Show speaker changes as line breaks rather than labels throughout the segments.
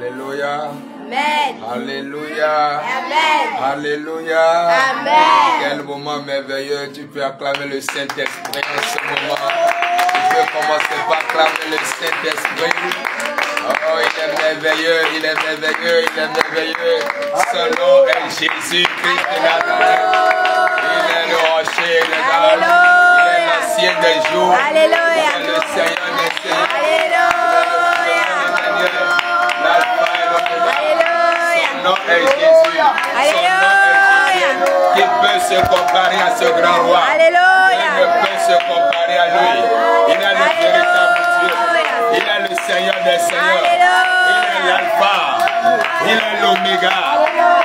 Alléluia.
Amen.
Alléluia.
Amen.
Alléluia.
Amen.
Quel moment merveilleux. Tu peux acclamer le Saint-Esprit en ce moment. Tu peux commencer par acclamer le Saint-Esprit. Oh, il est merveilleux, il est merveilleux, il est merveilleux. Son nom est Jésus-Christ de Nazareth. Il est le rocher, il est l'ancien des jours.
Alléluia.
Il est le Seigneur des Seigneurs.
Alléluia.
L'Alpha et l'Oméga.
Alléluia.
Son nom est Jésus.
Alléluia.
Qui peut se comparer à ce grand roi?
Alléluia.
Il ne peut se comparer à lui. Il est le véritable Dieu. Il est le Seigneur des Seigneurs. Il est l'Alpha. Il est l'Oméga.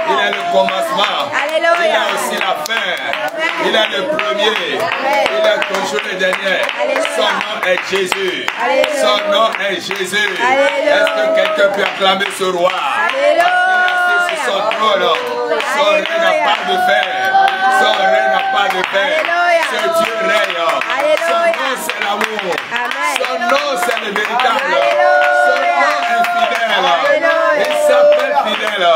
Il est le commencement. Il est aussi la fin. Il est le premier. Il est toujours le dernier. Son nom est Jésus. Son nom est Jésus. Est-ce que quelqu'un peut acclamer ce roi? Sur son trône. Son règne n'a pas de fin. Son règne n'a pas de fin. Ce Dieu règne. Son nom c'est l'amour. Son nom c'est le véritable. Son nom est fidèle. Il s'appelle fidèle.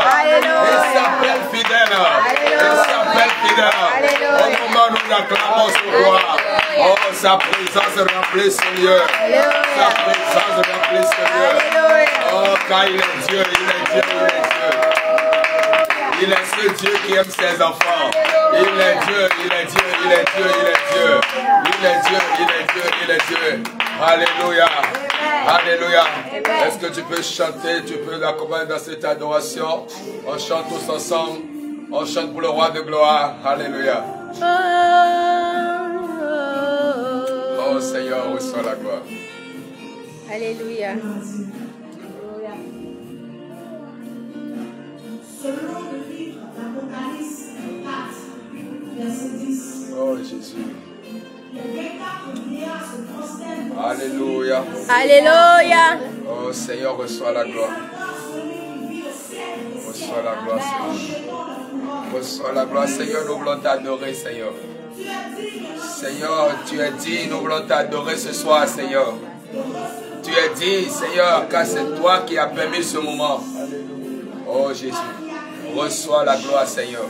Il s'appelle fidèle. Il s'appelle fidèle. Au moment où nous acclamons ce roi, oh, sa présence remplit ce lieu. Sa présence remplit ce lieu. Oh, car il est Dieu, il est Dieu, il est Dieu. Il est ce Dieu qui aime ses enfants. Il est Dieu, il est Dieu, il est Dieu, il est Dieu. Il est Dieu, il est Dieu, il est Dieu. Alléluia. Alléluia. Est-ce que tu peux chanter, tu peux l'accompagner dans cette adoration? On chante tous ensemble. On chante pour le roi de gloire. Alléluia. Oh Seigneur, reçois la gloire.
Alléluia.
Selon le livre d'Apocalypse 4, verset 10.
Oh Jésus.
Les 24 vieillards se prosternent.
Alléluia.
Alléluia.
Oh Seigneur, reçois la gloire. Reçois la gloire, Seigneur. Reçois la gloire, Seigneur. Nous voulons t'adorer, Seigneur. Seigneur, tu es dit, nous voulons t'adorer ce soir, Seigneur. Tu es dit, Seigneur, car c'est toi qui as permis ce moment. Oh Jésus. Reçois la gloire, Seigneur.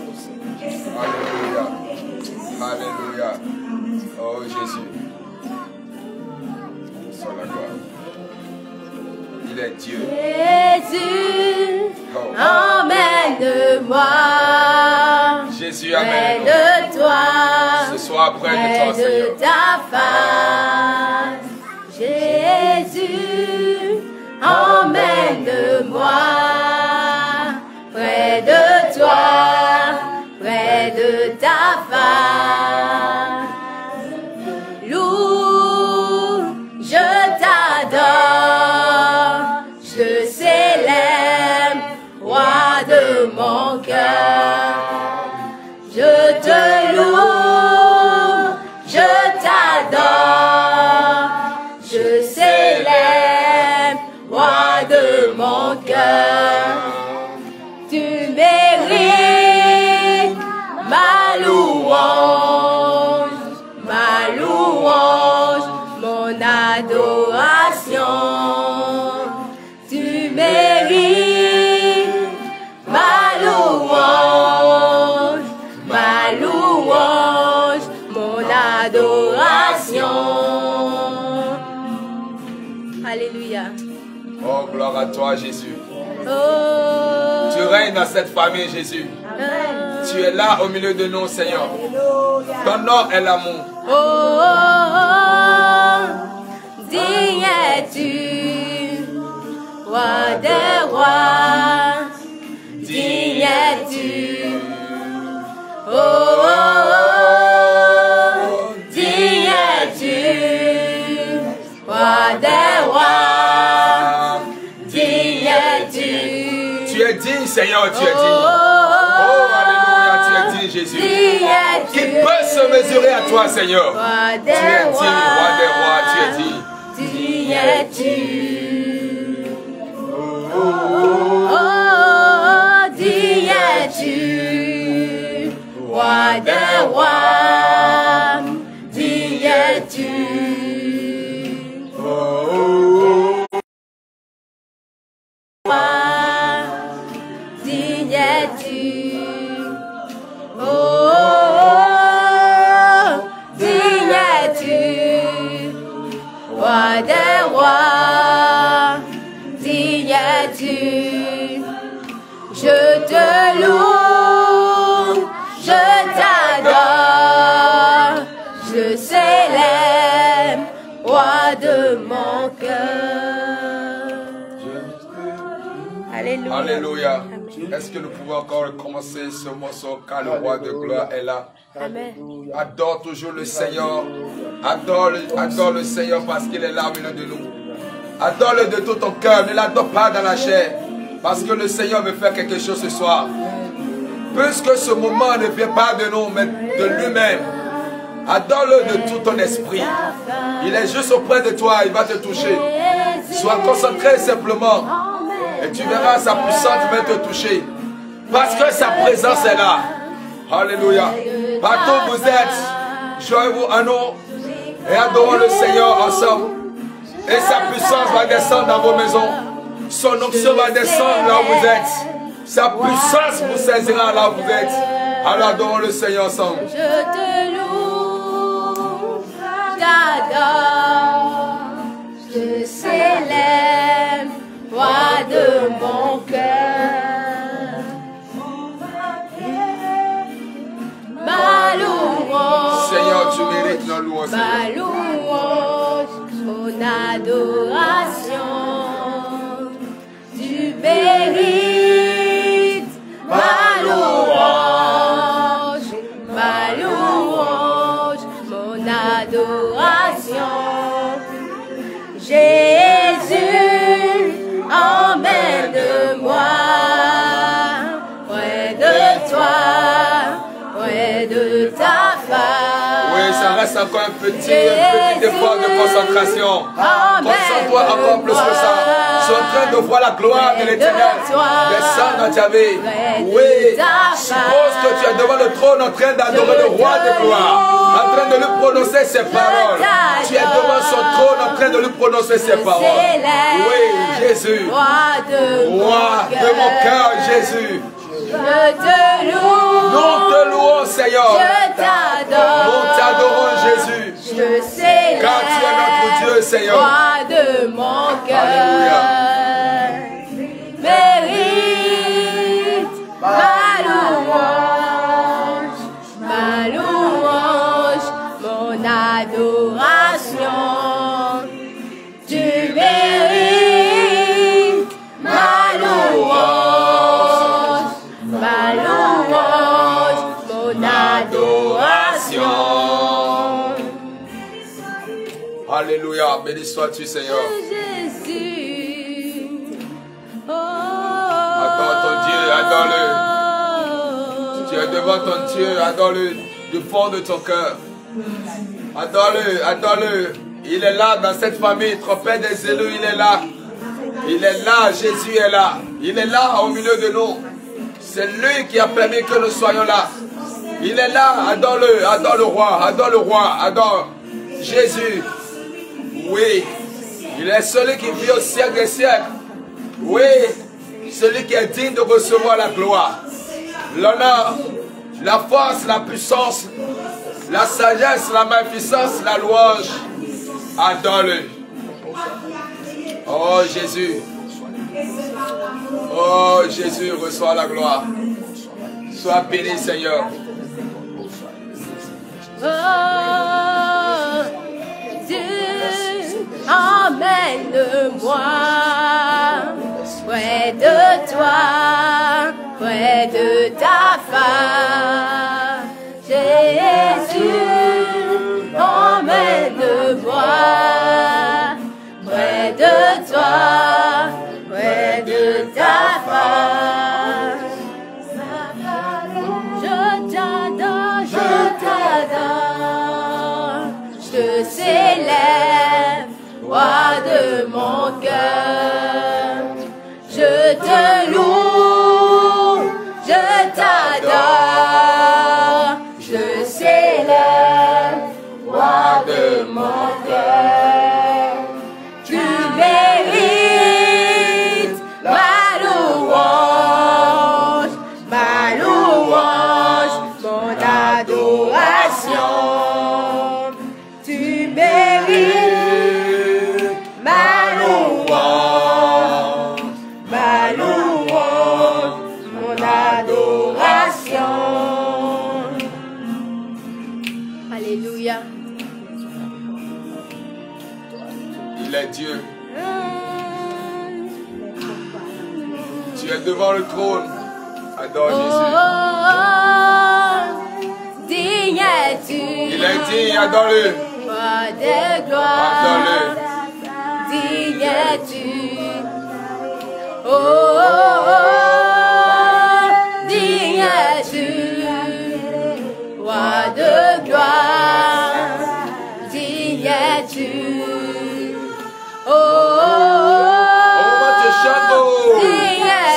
Alléluia. Alléluia. Oh Jésus. Reçois la gloire. Il est Dieu.
Jésus,
Oh.
emmène-moi.
Jésus,
Près
amène-nous.
de toi.
Ce soir, près de toi,
Près de
Seigneur.
ta face. Jésus, emmène-moi. Près de toi, près de ta face. Loue, je t'adore, je célèbre, roi de mon cœur. Je te loue, je t'adore, je célèbre, roi de mon cœur. Tu mérites ma louange, mon adoration. Tu mérites ma louange, mon adoration. Alléluia.
Oh, gloire à toi, Jésus.
Oh.
Tu règnes dans cette famille, Jésus.
Amen.
Tu es là au milieu de nous, Seigneur. Ton nom est l'amour.
Oh, oh, oh, digne es-tu, roi des rois, digne es-tu. Oh, oh, oh, digne es-tu, roi des rois, digne es-tu.
Tu es digne, Seigneur, tu es digne.
Oh,
Alléluia, tu es digne, Jésus. Qui peut se mesurer à toi, Seigneur? Tu es digne, roi des rois, tu es digne.
Digne es-tu. Oh, digne es-tu, roi des rois, digne es-tu. Roi Alléluia.
Alléluia. Est-ce que nous pouvons encore recommencer ce morceau car le roi de gloire est là?
Amen.
Adore toujours le Seigneur. Adore le Seigneur parce qu'il est là au milieu de nous. Adore-le de tout ton cœur. Ne l'adore pas dans la chair. Parce que le Seigneur veut faire quelque chose ce soir. Puisque ce moment ne vient pas de nous, mais de lui-même. Adore-le de tout ton esprit. Il est juste auprès de toi. Il va te toucher. Sois concentré simplement. Et tu verras sa puissance va te toucher. Parce que sa présence est là. Alléluia. Partout où vous êtes, joignez-vous à nous et adorons le Seigneur ensemble. Et sa puissance va descendre dans vos maisons. Son onction va descendre là où vous êtes. Sa puissance vous saisira là où vous êtes. Alors adorons le Seigneur ensemble.
Je te loue, j'adore, je célèbre, roi de mon cœur. Ma louange,
Seigneur, tu mérites notre louange.
ma louange, mon adoration. Tu mérites ma louange, mon adoration. Jésus, emmène-moi près de toi, près de ta face.
Oui, ça reste encore un petit effort de concentration. Concentre-toi encore plus que ça. Tu es en train de voir la gloire de l'Éternel descendre dans ta vie. Oui, suppose que tu es devant le trône en train d'adorer le roi de gloire, en train de lui prononcer ses paroles. Tu es devant son trône en train de lui prononcer ses paroles. Oui, Jésus, roi de mon cœur, Jésus.
Je te loue,
Nous te louons, Seigneur.
je t'adore,
Nous t'adorons, Jésus.
je célèbre,
Car tu es notre Dieu, Seigneur.
roi de mon cœur.
Alléluia.
Mérite ma louange, mon adoration. Tu mérites ma louange, mon adoration.
Alléluia. Béni sois-tu, Seigneur.
Jésus,
Adore ton Dieu, adore-le. Tu es devant ton Dieu, adore-le du fond de ton cœur. Adore-le, adore-le. Il est là dans cette famille, trompette des élus, il est là. Il est là, Jésus est là. Il est là au milieu de nous. C'est lui qui a permis que nous soyons là. Il est là, adore-le, adore le roi, adore Jésus. Oui, il est celui qui vit au siècle des siècles. Oui, celui qui est digne de recevoir la gloire, l'honneur, la force, la puissance, la sagesse, la magnificence, la louange. Adore-le. Oh Jésus. Oh Jésus, reçois la gloire. Sois béni, Seigneur.
oh, Dieu, emmène-moi près de toi, près de ta face. Jésus, emmène-moi près de toi, près de ta face. Je t'adore, je te célèbre, roi de mon cœur. Je te loue, je t'adore, je célèbre, roi de mon cœur. Tu mérites ma louange, mon adoration. Tu mérites ma louange,
Tu es devant le trône. Adore Jésus.
Digne es-tu.
Il est digne, adore-le.
Roi de gloire.
Adore-le.
Digne es-tu. Digne es-tu. Roi de gloire. Digne es-tu.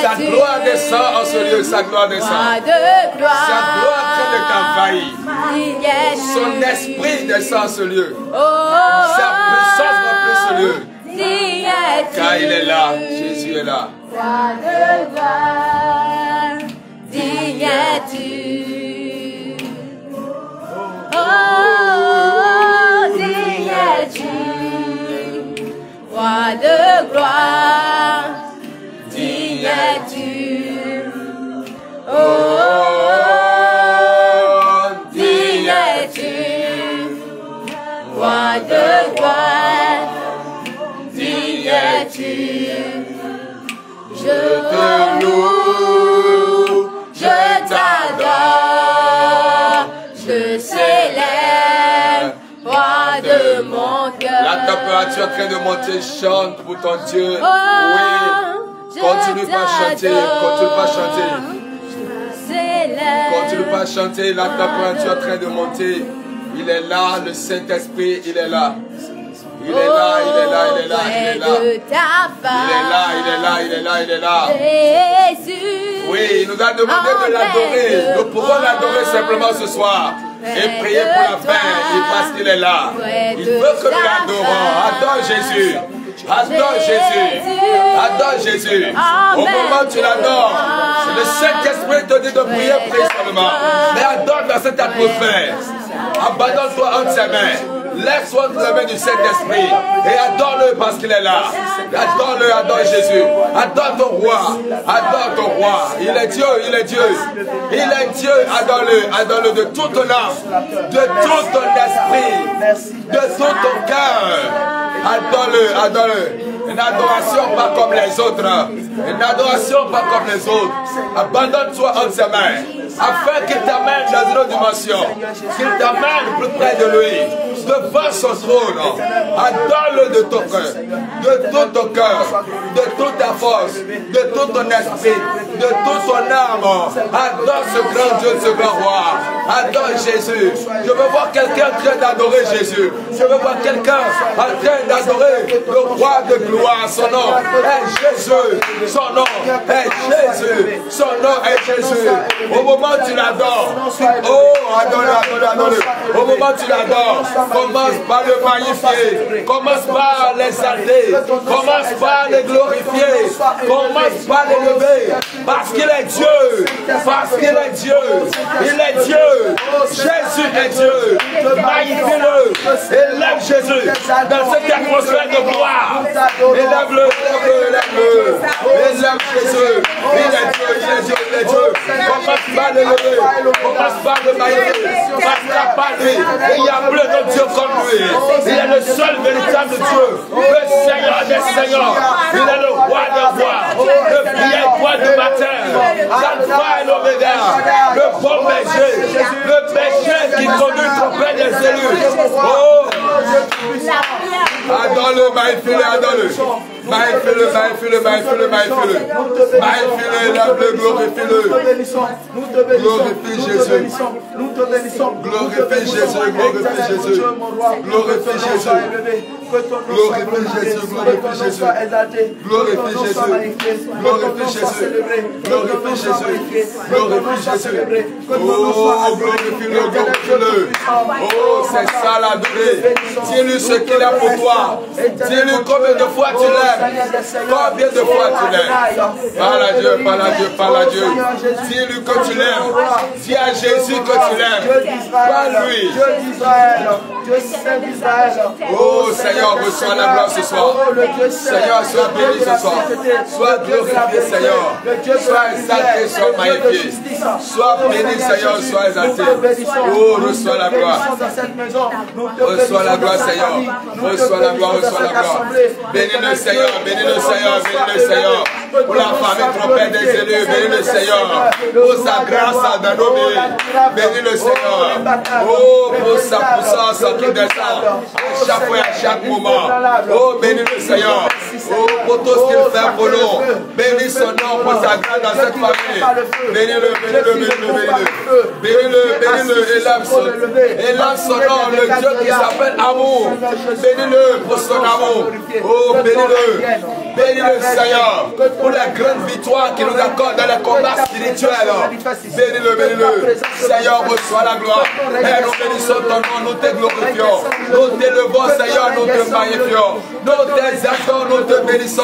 Sa gloire descend en ce lieu, sa gloire descend. Sa gloire est en train de t'envahir. Son esprit descend en ce lieu. Sa puissance remplit ce lieu. Car il est là, Jésus est là.
Roi de gloire, digne es-tu. Digne es-tu. Roi de gloire, digne es-tu. Digne es-tu. Roi de gloire, digne es-tu. Je te loue, je t'adore, je célèbre, roi de mon cœur.
La température est en train de monter, chante pour ton Dieu. Oui, continue pas à chanter, continue pas à chanter. Continue pas à chanter, la température est en train de monter. Il est là, le Saint-Esprit, il est là. Il est là, il est là, il est là, il est là. Il est là, il est là, il est là, il est là. Oui, il nous a demandé de l'adorer. Nous pouvons l'adorer simplement ce soir. Et prier pour la fin, parce qu'il est là. Il veut que nous l'adorons. Adore Jésus. Adore Jésus. Adore Jésus. Au moment où tu l'adores, le Saint-Esprit te dit de prier, prie seulement. Mais adore dans cette atmosphère. Abandonne-toi entre ses mains. Laisse-toi entre les mains du Saint-Esprit et adore-le parce qu'il est là. Adore-le, adore Jésus. Adore ton roi. Adore ton roi. Il est Dieu, il est Dieu. Il est Dieu. Adore-le, adore-le de toute ton âme, de tout ton esprit, de tout ton cœur. Adore-le, adore-le. Une adoration pas comme les autres. Une adoration pas comme les autres. Abandonne-toi entre ses mains afin qu'il t'amène dans une autre dimension. Qu'il t'amène plus près de lui. Devant son trône. Adore-le de ton cœur. De tout ton cœur. De toute ta force. De tout ton esprit. De toute ton âme. Adore ce grand Dieu, ce grand roi. Adore Jésus. Je veux voir quelqu'un en train d'adorer Jésus. Je veux voir quelqu'un en train d'adorer le roi de gloire. Son nom est Jésus. Son nom est Jésus. Son nom est Jésus. Au moment où tu l'adores, oh, adore-le, adore-le, adore-le. Au moment où tu l'adores, commence par le magnifier. Commence par l'exalter. Commence par le glorifier. Commence par l'élever. Parce qu'il est Dieu. Parce qu'il est Dieu. Il est Dieu. Jésus est Dieu. Magnifie-le. Élève Jésus dans cette atmosphère de gloire. Élève-le, élève-le, élève-le. Élève Jésus. Il est Dieu, il est Dieu, il est Dieu. Commence par l'élever. Commence par le magnifier. Parce qu'à part lui, il y a plus de Dieu comme lui. Il est le seul véritable Dieu. Le Seigneur des Seigneurs. Il est le roi des rois. Le bien roi du matin. L'alpha et l'oméga. Le bon berger. Le berger qui conduit auprès des élus. Oh! Adore-le, magnifie-le, adore-le. Magnifie-le, magnifie-le, magnifie-le, magnifie-le. Magnifie-le, élève-le, glorifie-le. Glorifie Jésus. Glorifie Jésus, glorifie Jésus. Glorifie Jésus. Glorifie Jésus, glorifie Jésus. Glorifie Jésus. Glorifie Jésus. Glorifie Jésus. Glorifie Jésus. Oh, glorifie-le, glorifie-le. Oh, c'est ça l'adorer. Dis-lui ce qu'il a pour toi. Dis-lui combien de fois tu l'aimes. Combien de fois tu l'aimes. Parle à Dieu, parle à Dieu, parle à Dieu. Dis-lui que tu l'aimes. Dis à Jésus que tu l'aimes. Parle lui. Oh Seigneur, reçois la gloire ce soir. Seigneur, sois béni ce soir. Sois glorifié, Seigneur. Sois exalté, sois magnifié. Sois béni, Seigneur, sois exalté. Oh, reçois la gloire. Reçois la gloire, Seigneur. Reçois la gloire, reçois la gloire. Bénis le Seigneur, bénis le Seigneur, bénis le Seigneur. pour la famille trompette des élus. Bénis le Seigneur pour sa grâce dans nos vies. Bénis le Seigneur. Oh, pour sa puissance qui descend à chaque fois et à chaque moment. Oh, bénis le Seigneur. Oh, pour tout ce qu'il fait pour nous. Bénis son nom pour sa grâce dans cette famille. Bénis-le, bénis-le, bénis-le, bénis-le. Bénis-le, élève son nom, le Dieu qui s'appelle amour. Bénis-le pour son amour. Oh, bénis-le. Bénis-le, Seigneur, pour la grande victoire qu'il nous accorde dans les combats spirituels. Bénis-le, bénis-le. Seigneur, reçois la gloire. Et nous bénissons ton nom, nous te glorifions. Nous t'élevons, Seigneur, nous te magnifions. Nous t'exaltons, nous te bénissons.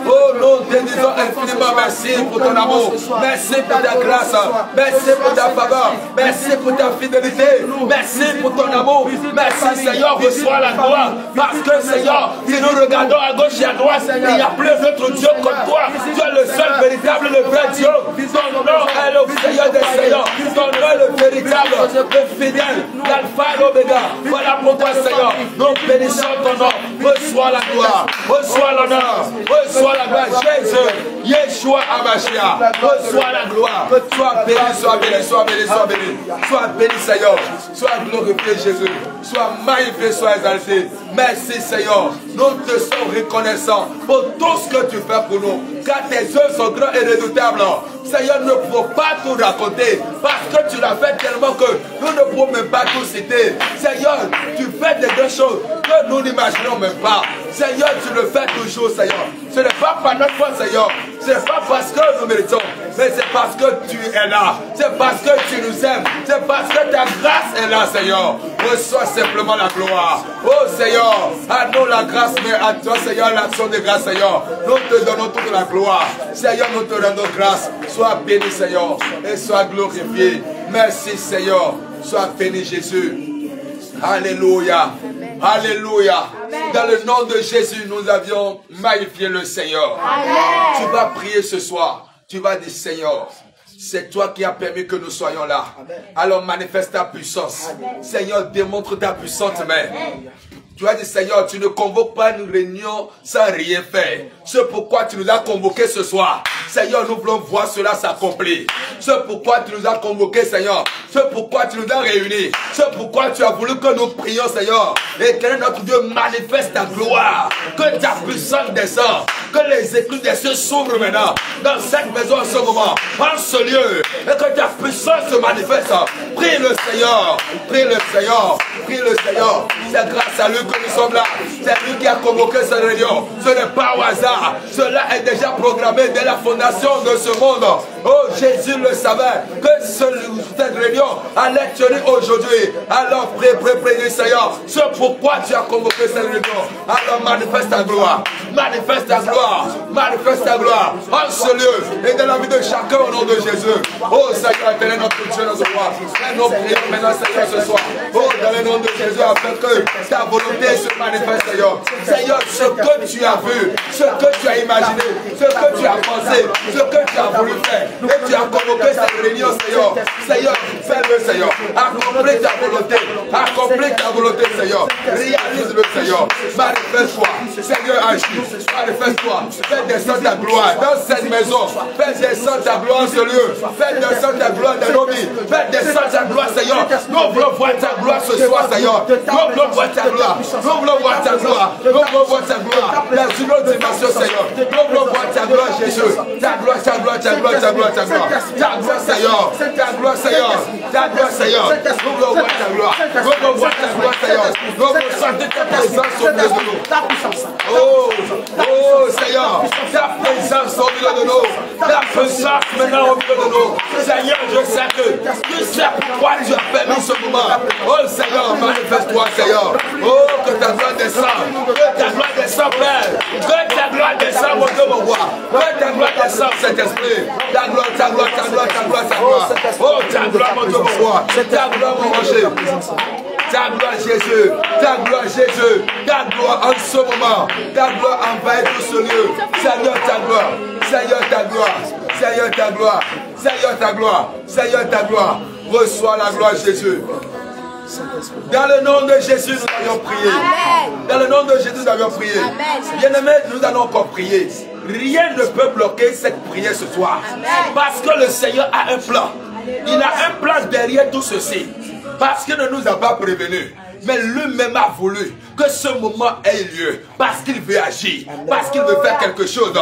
Oh, nous te disons infiniment merci pour ton amour. Merci pour ta grâce. Merci pour ta faveur. Merci pour ta fidélité. Merci pour ton amour. Merci, Seigneur, reçois la gloire. Parce que, Seigneur, si nous regardons à gauche et à droite, il n'y a plus d'autre Dieu comme toi. Tu es le seul véritable, le vrai Dieu. Ton nom est le Seigneur des Seigneurs. Ton nom est le véritable, le fidèle, l'alpha et l'oméga. Voilà pourquoi, Seigneur, nous bénissons ton nom. Reçois la gloire, reçois l'honneur, reçois la gloire. Jésus, Yeshua Amashia, reçois la gloire. Sois béni, sois béni, sois béni, sois béni. Sois béni, Seigneur. Sois glorifié, Jésus. Sois magnifié, sois exalté. Merci, Seigneur. Nous te sommes reconnaissants pour tout ce que tu fais pour nous. Car tes œuvres sont grands et redoutables. Seigneur, ne pouvons pas tout raconter parce que tu l'as fait tellement que nous ne pouvons même pas tout citer. Seigneur, tu fais des grandes choses que nous n'imaginons même pas. Seigneur, tu le fais toujours, Seigneur. Ce n'est pas par notre foi, Seigneur. Ce n'est pas parce que nous méritons, mais c'est parce que tu es là. C'est parce que tu nous aimes. C'est parce que ta grâce est là, Seigneur. Reçois simplement la gloire. Oh Seigneur, à nous la grâce, mais à toi, Seigneur, l'action de grâce, Seigneur. Nous te donnons toute la gloire. Seigneur, nous te rendons grâce. Sois béni, Seigneur, et sois glorifié. Merci, Seigneur. Sois béni, Jésus. Alléluia. Alléluia. Dans le nom de Jésus, nous avions magnifié le Seigneur. Amen. Tu vas prier ce soir. Tu vas dire, Seigneur, c'est toi qui as permis que nous soyons là. Amen. Alors manifeste ta puissance. Amen. Seigneur, démontre ta puissante main. Tu as dit, Seigneur, tu ne convoques pas une réunion sans rien faire. C'est pourquoi tu nous as convoqués ce soir. Seigneur, nous voulons voir cela s'accomplir. C'est pourquoi tu nous as convoqués, Seigneur. C'est pourquoi tu nous as réunis. C'est pourquoi tu as voulu que nous prions, Seigneur. Et que notre Dieu manifeste ta gloire. Que ta puissance descende. Que les écluses des cieux s'ouvrent maintenant. Dans cette maison en ce moment. En ce lieu. Et que ta puissance se manifeste. Prie le Seigneur. Prie le Seigneur. Prie le Seigneur. C'est grâce à lui que nous sommes là. C'est lui qui a convoqué cette réunion. Ce n'est pas au hasard. Cela est déjà programmé dès la fondation de ce monde. Oh, Jésus le savait que cette réunion allait tenir aujourd'hui. Alors prie, Seigneur. C'est pourquoi tu as convoqué cette réunion. Alors manifeste ta gloire. Manifeste ta gloire. Manifeste ta gloire. En ce lieu et dans la vie de chacun au nom de Jésus. Oh, Seigneur, éternel notre Dieu, notre roi. Nous prions maintenant, Seigneur, ce soir. Oh, dans le nom de Jésus, afin que ta volonté se manifeste, Seigneur. Seigneur, ce que tu as vu, ce que tu as imaginé, ce que tu as pensé, ce que tu as voulu faire, et tu as convoqué cette réunion, Seigneur. Seigneur, fais-le, Seigneur. Accomplis ta volonté. Accomplis ta volonté, Seigneur. Réalise-le, Seigneur. Manifeste-toi. Seigneur, agis. Manifeste-toi. Fais descendre ta gloire dans cette maison. Fais descendre ta gloire en ce lieu. Fais descendre ta gloire dans nos vies. Fais descendre ta gloire, Seigneur. Nous voulons voir ta gloire ce soir, Seigneur. Nous voulons voir ta gloire. Nous voulons voir ta gloire. Nous voulons voir ta gloire. Dans une autre dimension, Seigneur. Nous voulons voir ta gloire, Jésus. Ta gloire, ta gloire, ta gloire, ta gloire, ta gloire. Ta gloire, Seigneur. Ta gloire, Seigneur. Ta gloire, Seigneur. Nous voulons voir ta gloire. Nous voulons voir ta gloire, Seigneur. Nous voulons sentir ta présence au milieu de nous. Oh, oh, Seigneur. Ta présence au milieu de nous. Ta présence maintenant au milieu de nous. Seigneur, je sais que tu sais pourquoi tu as permis ce moment. Oh, Seigneur, manifeste-toi, Seigneur. Oh, que ta gloire descende. Que ta gloire descende, Père. Que ta gloire descende, mon Dieu, mon roi. Que ta gloire descende, Saint-Esprit. Ta gloire, ta gloire, ta gloire, ta gloire, ta gloire. Oh, ta gloire, mon Dieu, mon roi. Ta gloire, mon rocher. Ta gloire, Jésus. Ta gloire, Jésus. Ta gloire en ce moment. Ta gloire envahit tout ce lieu. Seigneur, ta gloire. Seigneur, ta gloire. Seigneur, ta gloire. Seigneur, ta gloire. Seigneur, ta gloire. Reçois la gloire, Jésus. Dans le nom de Jésus, nous allons prier. Dans le nom de Jésus, nous allons prier. Bien-aimés, nous allons encore prier. Rien ne peut bloquer cette prière ce soir. Parce que le Seigneur a un plan. Il a un plan derrière tout ceci. Parce qu'il ne nous a pas prévenus. Mais lui-même a voulu que ce moment ait lieu. Parce qu'il veut agir. Parce qu'il veut faire quelque chose.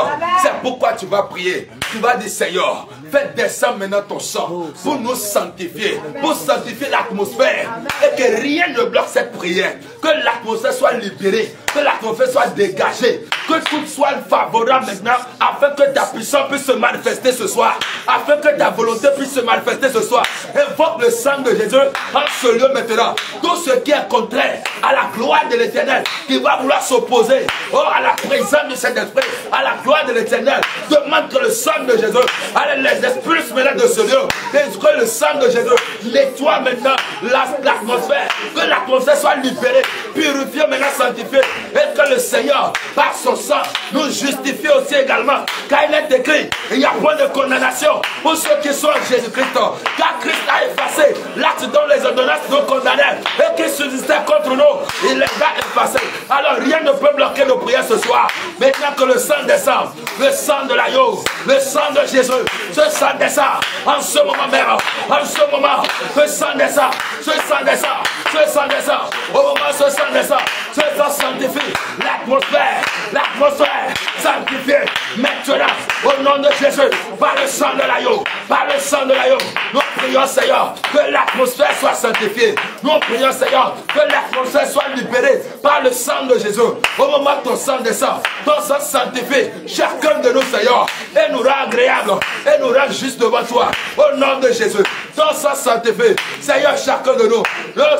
C'est pourquoi tu vas prier. Tu vas dire, Seigneur, fais descendre maintenant ton sang pour nous sanctifier. Pour sanctifier l'atmosphère. Et que rien ne bloque cette prière. Que l'atmosphère soit libérée. Que l'atmosphère soit dégagée. Que tout soit favorable maintenant. Afin que ta puissance puisse se manifester ce soir. Afin que ta volonté puisse se manifester ce soir. Invoque le sang de Jésus en ce lieu maintenant. Tout ce qui est contraire à la gloire de l'Éternel, qui va vouloir s'opposer à la présence de cet esprit, à la gloire de l'Éternel, demande que le sang de Jésus, allez les expulse maintenant de ce lieu, et que le sang de Jésus nettoie maintenant l'atmosphère, que l'atmosphère soit libérée, purifiée maintenant, sanctifiée, et que le Seigneur, par son sang, nous justifie aussi également, car il est écrit, il n'y a point de condamnation pour ceux qui sont en Jésus-Christ, car Christ a effacé l'acte dont les ordonnances nous condamnaient, et qui subsistait contre nous, il les a effacés. Alors rien ne peut bloquer nos prières ce soir. Maintenant que le sang descend, le sang de l'agneau, le sang de Jésus, ce sang descend en ce moment même, en ce moment, ce sang descend, ce sang descend, ce sang descend, au moment où ce sang descend, ce sang sanctifie l'atmosphère sanctifiée maintenant, au nom de Jésus, par le sang de l'agneau, par le sang de l'agneau, nous prions Seigneur, que l'atmosphère soit sanctifiée, nous prions Seigneur, que l'atmosphère soit libérée par le sang de Jésus, au moment où ton sang descend, ton sang sanctifie chacun de nous Seigneur, et nous rend agréable, et nous rend juste devant toi, au nom de Jésus, ton sang sanctifie, Seigneur, chacun de nous,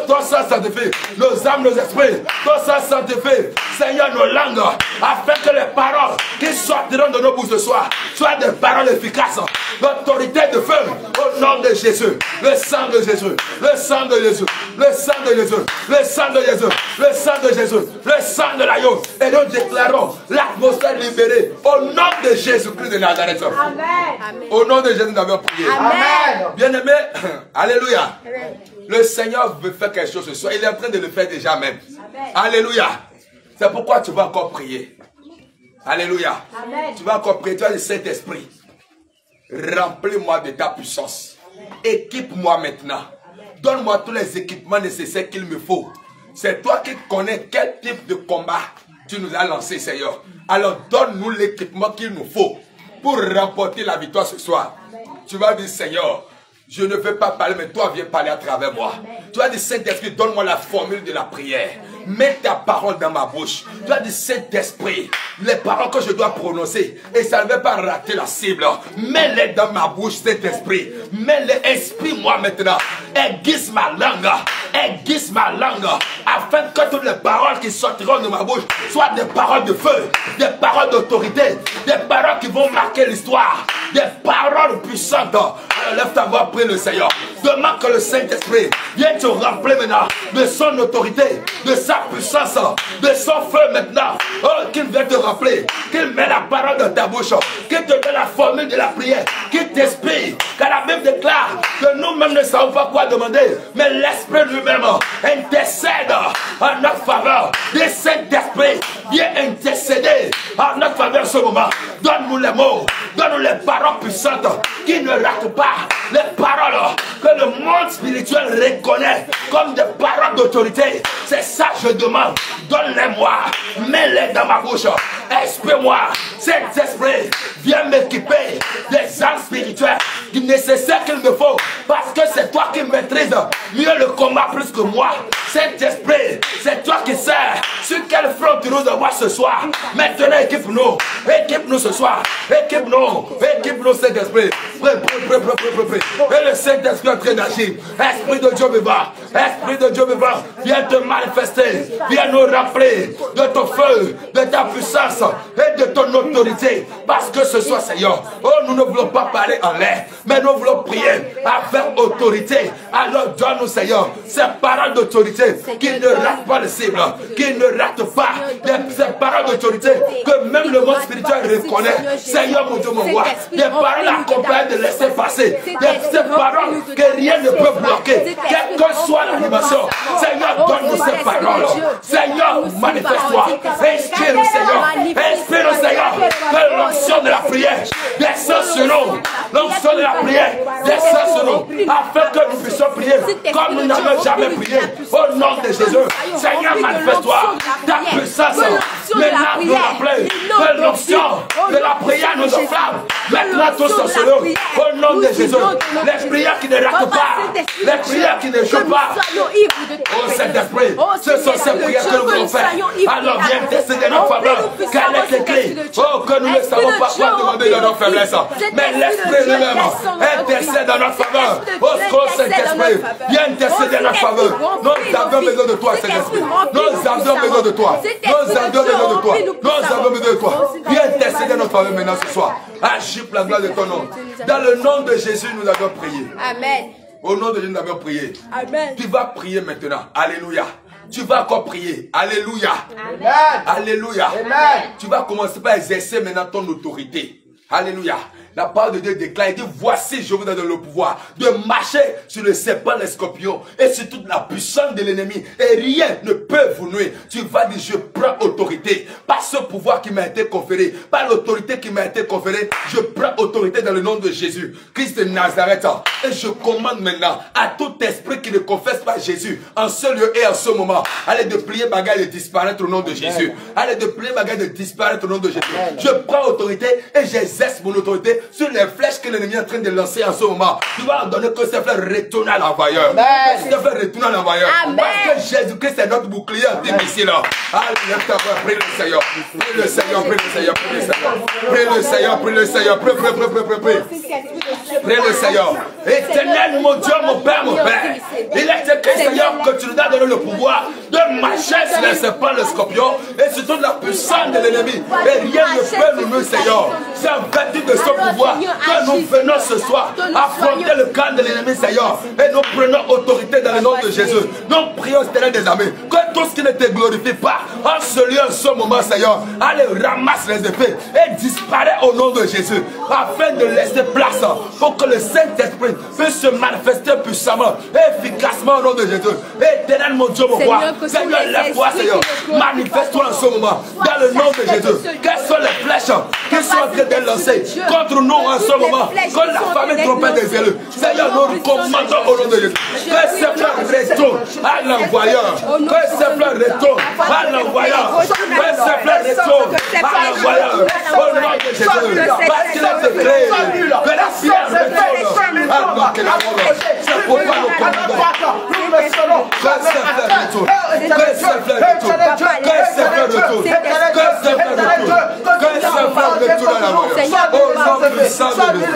ton sang sanctifie, nos âmes, nos esprits, ton sang sanctifie, Seigneur, nos langues, afin que les paroles qui sortiront de nos bouches ce soir soient des paroles efficaces, d'autorité de feu, au nom de Jésus, le sang de Jésus, le sang de Jésus, le sang de Jésus, le sang de Jésus, le sang de Jésus, le sang de l'agneau, et nous déclarons l'atmosphère libérée au nom de Jésus-Christ de Nazareth. Amen. Au nom de Jésus, nous avons prié. Amen. Bien-aimé, alléluia. Le Seigneur veut faire quelque chose ce soir. Il est en train de le faire déjà même. Amen. Alléluia. C'est pourquoi tu vas encore prier. Alléluia. Amen. Tu vas encore prier. Tu as le Saint-Esprit. Remplis-moi de ta puissance. Équipe-moi maintenant. Donne-moi tous les équipements nécessaires qu'il me faut. C'est toi qui connais quel type de combat tu nous as lancé, Seigneur. Alors donne-nous l'équipement qu'il nous faut pour remporter la victoire ce soir. Tu vas dire, Seigneur, je ne veux pas parler, mais toi viens parler à travers moi. Tu as dit, Saint-Esprit, donne-moi la formule de la prière. Mets ta parole dans ma bouche. Tu as dit, Saint-Esprit, les paroles que je dois prononcer, et ça ne va pas rater la cible. Mets-les dans ma bouche, Saint-Esprit. Mets-les, inspire-moi maintenant. Aiguise ma langue. Aiguise ma langue. Afin que toutes les paroles qui sortiront de ma bouche soient des paroles de feu, des paroles d'autorité, des paroles qui vont marquer l'histoire, des paroles puissantes. Alors lève ta voix, prie le Seigneur. Demande que le Saint-Esprit vienne te remplir maintenant de son autorité, de sa puissance, de son feu maintenant. Oh, qu'il vienne te rappeler, qu'il met la parole dans ta bouche, qu'il te donne la formule de la prière, qu'il t'inspire. Car la Bible déclare que nous-mêmes ne savons pas quoi demander, mais l'Esprit lui-même intercède en notre faveur. Le Saint-Esprit vient intercéder en notre faveur ce moment. Donne-nous les mots, donne-nous les paroles puissantes qui ne ratent pas, les paroles que le monde spirituel reconnaît comme des paroles d'autorité. C'est ça que je demande. Donne-les-moi, mets-les dans ma bouche. Inspire-moi, Saint-Esprit, viens m'équiper des armes spirituelles nécessaires qu'il me faut, parce que c'est toi qui maîtrises mieux le combat plus que moi. Saint-Esprit, c'est toi qui sais sur quel front tu nous envoies ce soir. Maintenant, équipe-nous ce soir. Équipe-nous, Saint-Esprit. Et le Saint-Esprit est en train d'agir. Esprit de Dieu vivant, viens te manifester, viens nous rappeler de ton feu, de ta puissance et de ton autorité. Parce que ce soir, Seigneur, oh, nous ne voulons pas parler en l'air, mais nous voulons prier avec autorité. Alors donne-nous, Seigneur, ces paroles d'autorité qui ne ratent pas le cible, qui ne ratent pas ces paroles d'autorité que même le monde spirituel reconnaît. Seigneur, mon Dieu, mon roi, des paroles accompagnées de laisser passer. Ces paroles que rien ne peut bloquer. Quelle que soit l'animation. Seigneur, donne-nous ces paroles. Seigneur, manifeste-toi. Inspire-nous, Seigneur. Inspire-nous, Seigneur. Que l'onction de la prière descend sur nous. L'onction de la prière descend sur nous. Afin que nous puissions prier comme nous n'avons jamais prié. Au nom de Jésus. Seigneur, manifeste-toi. Ta puissance. Maintenant, nous rappelons que l'onction de la prière nous enflamme. Maintenant, tous sur nous. Au nom de Jésus. Les prières qui ne ratent pas. Les prières qui ne jouent pas. Oh Saint-Esprit, ce sont ces prières que nous voulons faire. Alors viens intercéder notre faveur. Quelle est l'écrit? Oh, que nous ne savons pas quoi demander dans notre faiblesse. Mais l'Esprit lui-même intercède dans notre faveur. Oh Saint-Esprit, viens intercéder dans notre faveur. Nous avons besoin de toi, Saint-Esprit. Nous avons besoin de toi. Nous avons besoin de toi. Nous avons besoin de toi. Viens intercéder dans notre faveur maintenant ce soir. Agis pour la gloire de ton nom. Dans le nom de Jésus, nous avons prié.
Amen.
Au nom de Jésus, nous avons prié.
Amen.
Tu vas prier maintenant. Alléluia. Tu vas encore prier. Alléluia.
Amen.
Alléluia.
Amen.
Tu vas commencer par exercer maintenant ton autorité. Alléluia. La parole de Dieu déclare, il dit, voici, je vous donne le pouvoir de marcher sur le serpent, les scorpions et sur toute la puissance de l'ennemi. Et rien ne peut vous nuire. Tu vas dire, je prends autorité. Par ce pouvoir qui m'a été conféré, par l'autorité qui m'a été conférée, je prends autorité dans le nom de Jésus, Christ de Nazareth. Et je commande maintenant à tout esprit qui ne confesse pas Jésus en ce lieu et en ce moment, allez de plier bagaille et de disparaître au nom de Jésus. Allez de plier bagaille et de disparaître au nom de Jésus. Je prends autorité et j'exerce mon autorité sur les flèches que l'ennemi est en train de lancer en ce moment. Tu vas ordonner que ces flèches retournent à l'envoyeur. Que ces flèches retournent à l'envoyeur. Parce que Jésus-Christ est notre bouclier anti-missile. Allez, lève-toi, prie le Seigneur. Prie le Seigneur, prie le Seigneur, prie le Seigneur. Prie le Seigneur, prie le Seigneur. Prie le Seigneur. Éternel, mon Dieu, mon Père, mon Père. Il est écrit, Seigneur, que tu nous as donné le pouvoir de marcher sur les serpents, les scorpions et sur toute la puissance de l'ennemi. Et rien ne peut nous nuire, Seigneur. C'est en vertu de ce pouvoir que nous venons ce soir affronter le camp de l'ennemi, Seigneur. Et nous prenons autorité dans le nom de Jésus. Nous prions, Seigneur des armées, que tout ce qui ne te glorifie pas en ce lieu, en ce moment, Seigneur, allez, ramasse les épées et disparaît au nom de Jésus, afin de laisser place pour que le Saint-Esprit puisse se manifester puissamment et efficacement au nom de Jésus. Éternel, mon Dieu, mon roi, Seigneur, lève-toi, Seigneur, manifeste-toi en ce moment, dans le nom de Jésus. Quelles sont les flèches qui sont en train de lancer contre nous en ce moment, que la famille trompette des élus, Seigneur, nous commandons au nom de Jésus, que ces flèches retournent à l'envoyeur, que ces flèches retournent à l'envoyeur, que ces flèches retournent à l'envoyeur, au nom de Jésus, parce qu'il est déclaré que la pierre retourne à l'envoyeur. C'est pourquoi nous commandons que ces flèches retournent, que ces flèches retournent, que ces flèches retournent, que ces flèches retournent, que ces flèches retournent à l'envoyeur. Au nom puissant de Dieu.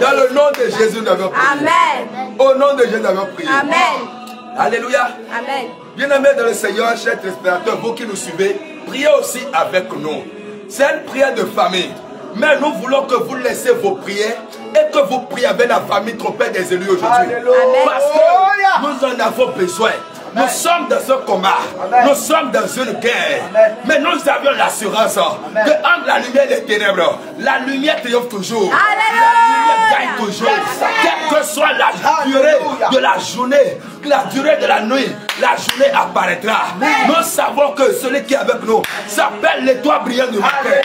Dans le nom de Jésus, nous avons prié.
Amen.
Au nom de Jésus, nous avons prié.
Amen.
Alléluia.
Amen.
Bien-aimés dans le Seigneur, chers téléspectateurs, vous qui nous suivez, priez aussi avec nous. C'est une prière de famille. Mais nous voulons que vous laissiez vos prières et que vous priez avec la famille trompette des élus aujourd'hui. Parce que nous en avons besoin. Nous sommes dans ce combat. Nous sommes dans une guerre. Mais nous avions l'assurance que entre la lumière et les ténèbres, la lumière triomphe toujours. La lumière gagne toujours. Quelle que soit la durée de la journée, la durée de la nuit, la journée apparaîtra. Nous savons que celui qui est avec nous s'appelle l'étoile brillante du matin.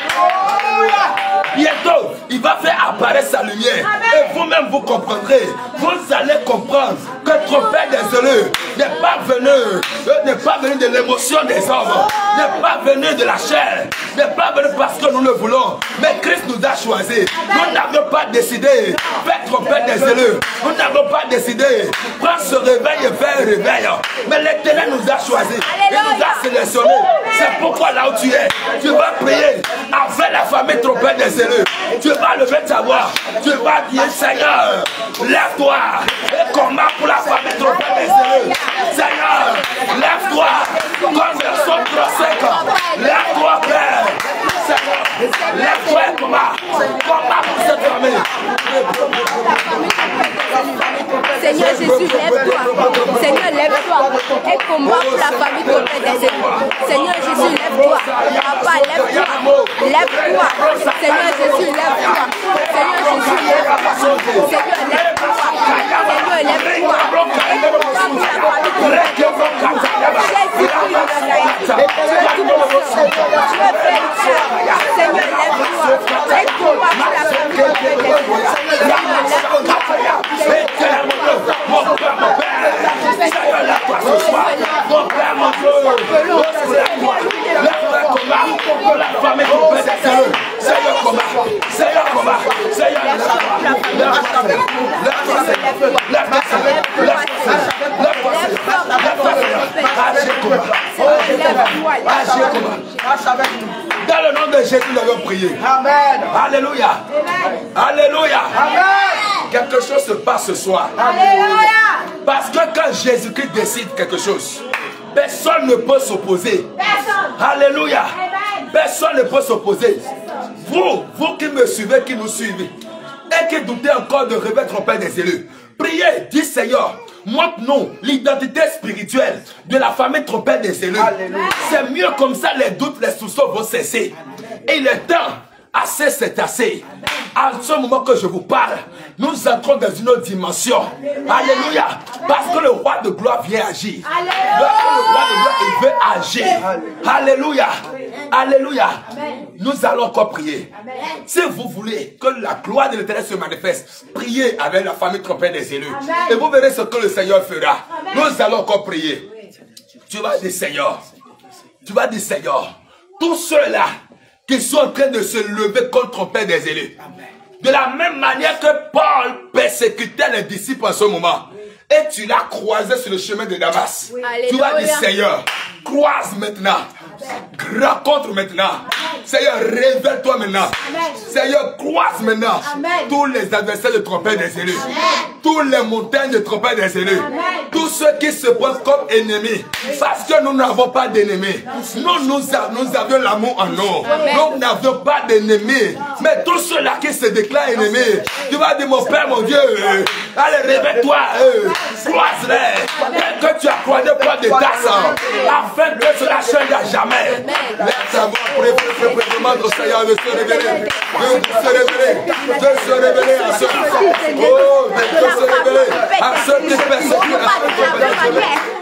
Bientôt, il va faire apparaître sa lumière. Et vous-même, vous comprendrez. Vous allez comprendre que trompette des élus n'est pas venu de l'émotion des hommes, n'est pas venu de la chair, n'est pas venu parce que nous le voulons. Mais Christ nous a choisis. Nous n'avons pas décidé faire trompette des élus. Nous n'avons pas décidé prendre ce réveil et faire un réveil. Mais l'Éternel nous a choisis. Il nous a sélectionnés. C'est pourquoi là où tu es, tu vas prier avec la famille trompette des élus. Tu vas lever ta voix. Tu vas dire, Seigneur, lève-toi et combat pour la famille trompette des élus. Seigneur, lève-toi comme version 35. Lève-toi, Père. Seigneur, lève-toi et combat. Combat pour cette famille.
Seigneur Jésus, lève-toi. Seigneur, lève-toi. Et combat pour la famille trompette des élus. Seigneur Jésus, lève-toi. Papa, lève-toi. lève-toi. Seigneur Jésus, lève-toi. Seigneur Jésus, lève-toi. Seigneur, lève-toi. Seigneur, lève-toi.
Dans le nom de Jésus, nous avons prié. Amen. Alléluia. Alléluia. Amen. Quelque chose se passe ce soir. Alléluia. Parce que quand Jésus-Christ décide quelque chose, personne ne peut s'opposer. Alléluia. Personne ne peut s'opposer. Vous qui me suivez, qui nous suivez, et qui doutez encore de revêtir ton Père des élus, priez, dis Seigneur, montre-nous l'identité spirituelle de la famille trompette des élus. C'est mieux comme ça, les doutes, les soupçons vont cesser. Et il est temps, assez c'est assez. À ce moment que je vous parle, nous entrons dans une autre dimension. Alléluia. Parce que le roi de gloire vient agir. Le roi de gloire, il veut agir. Alléluia. Alléluia. Nous allons encore prier. Si vous voulez que la gloire de l'Éternel se manifeste, priez avec la famille trompette des élus. Et vous verrez ce que le Seigneur fera. Nous allons encore prier. Tu vas dire Seigneur. Tu vas dire Seigneur. Tous ceux-là qui sont en train de se lever contre ton Père des élus. De la même manière que Paul persécutait les disciples en ce moment. Et tu l'as croisé sur le chemin de Damas. Tu vas dire Seigneur, croise maintenant. Rencontre maintenant. Seigneur, révèle-toi maintenant. Seigneur, croise maintenant. Tous les adversaires de ton Père des élus. Tous les montagnes de ton Père des élus. Tous ceux qui se posent comme ennemis. Parce que nous n'avons pas d'ennemis. Nous avions l'amour en nous. Nous n'avions pas d'ennemis. Mais tous ceux-là qui se déclarent ennemis, tu vas dire mon Père, mon Dieu, allez, réveille-toi. Croise-les. Que tu as croisé par des tasses. Afin que cela change à jamais. Laisse avoir demande au Seigneur de se révéler. De se révéler à ceux. Oh, de se révéler à ceux qui persécutent.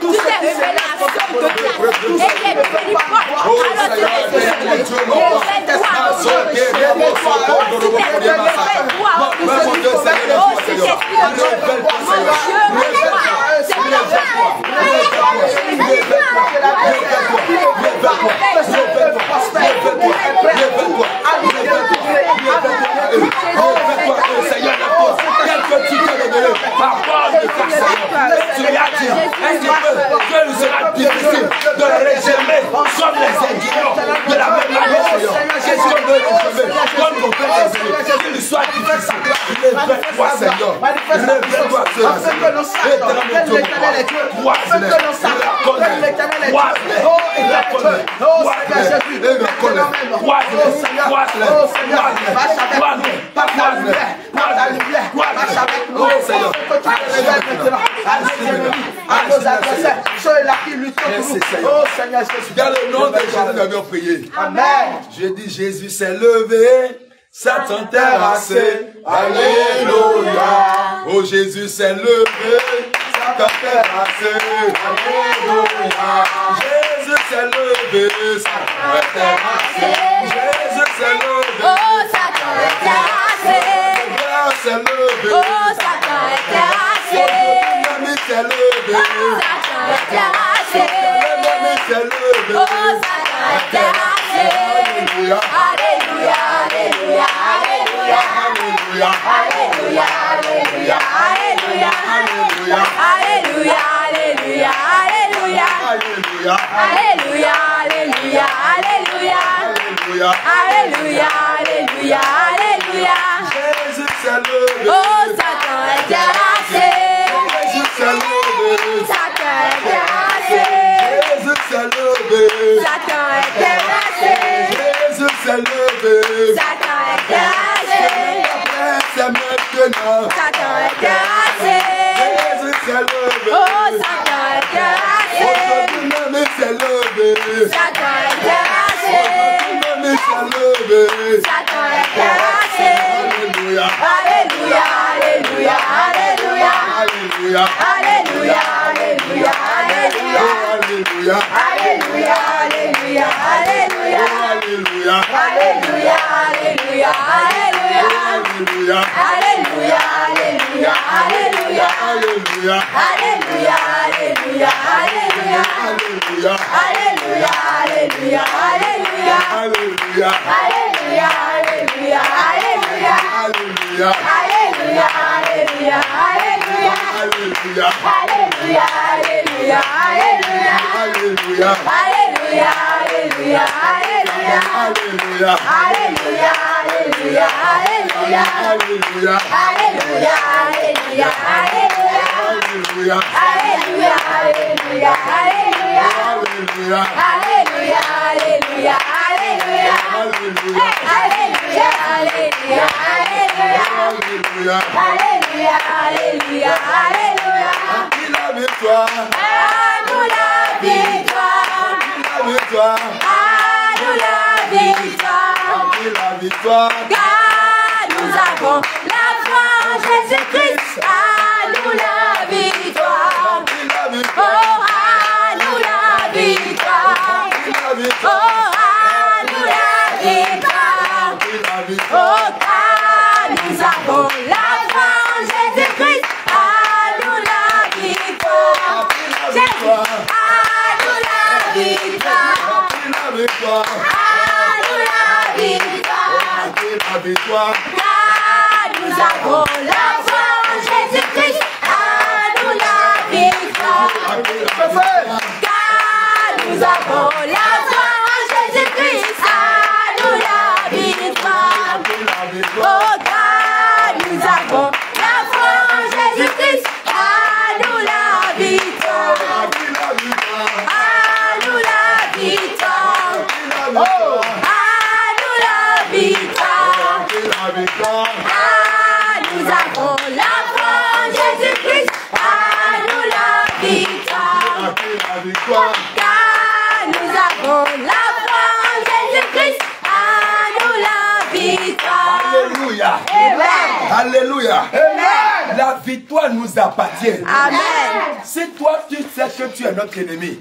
Tu t'es révélé à ceux de Dieu. Et il est béni.
Oh, Dans le nom de Jésus, nous avons prié. Amen. Je dis Jésus s'est levé, Satan terrassé. Alléluia. Oh Jésus s'est levé, Satan terrassé. Alléluia. Jésus s'est levé, Satan terrassé. Jésus s'est levé.
Oh Satan est terrassé.
S'est levé.
Oh Satan est terrassé.
S'est levé.
Satan est terrassé.
Oh,
Satan est terrassé. Alléluia, alléluia, alléluia, alléluia, alléluia, alléluia, alléluia, alléluia, alléluia, alléluia, alléluia, alléluia, alléluia, alléluia, alléluia, alléluia, alléluia, alléluia.
Jésus s'est levé.
Oh, Satan est terrassé.
Jésus s'est levé.
Satan est terrassé.
Jésus s'est levé.
Satan est terrassé.
Jésus s'est levé.
Satan est terrassé.
C'est maintenant.
Satan est terrassé.
Jésus s'est levé.
Oh, Satan est terrassé.
Aujourd'hui même s'est levé.
Satan est terrassé.
Aujourd'hui même s'est levé.
Alléluia, Alléluia, Alléluia.
Alléluia.
Alléluia, Alléluia, Alléluia.
Alléluia.
Alléluia, Alléluia, Alléluia.
Alléluia.
Alléluia, Alléluia, Alléluia.
Alléluia.
Alléluia, Alléluia, Alléluia.
Alléluia.
Alléluia, Alléluia, Alléluia.
Alléluia.
Alléluia, Alléluia, Alléluia.
Alléluia.
Alléluia, Alléluia, Alléluia.
Alléluia.
Alléluia, Alléluia, Alléluia.
Alléluia.
Alléluia, Alléluia, Alléluia.
Alléluia.
Alléluia, Alléluia, Alléluia.
Alléluia.
Alléluia, Alléluia, Alléluia.
Alléluia.
Alléluia, Alléluia, Alléluia.
Alléluia.
Alléluia, Alléluia, Alléluia.
Alléluia.
Alléluia, Alléluia, Alléluia.
Alléluia.
Alléluia, Alléluia, Alléluia.
Alléluia.
Alléluia, Alléluia, Alléluia.
Qui la victoire?
À nous la victoire.
Qui la victoire?
À nous la victoire.
Qui la victoire?
Car nous avons la foi en Jésus-Christ. À nous la victoire.
Qui la
Oh,
victoire?
à nous la victoire.
Qui la
Oh,
victoire?
à nous la victoire.
Qui la victoire?
Oh, car nous avons la foi en Jésus-Christ. À nous la victoire.
Qui la victoire?
À nous la victoire.
Qui la victoire?
À nous la victoire.
Qui la victoire?
Car nous avons la foi en Jésus-Christ. À nous la victoire. Car nous avons la foi en Jésus-Christ. À nous la victoire. Oh, car nous avons la foi en Jésus-Christ. À nous la victoire. À nous la victoire. Oh, à nous la victoire. Ah, nous avons la foi en Jésus-Christ. Ah, nous la victoire. Car nous avons la foi en Jésus-Christ. Ah, nous la victoire.
Alléluia.
Amen.
Alléluia.
Amen.
La victoire nous appartient.
Amen.
Si toi tu sais que tu es notre ennemi,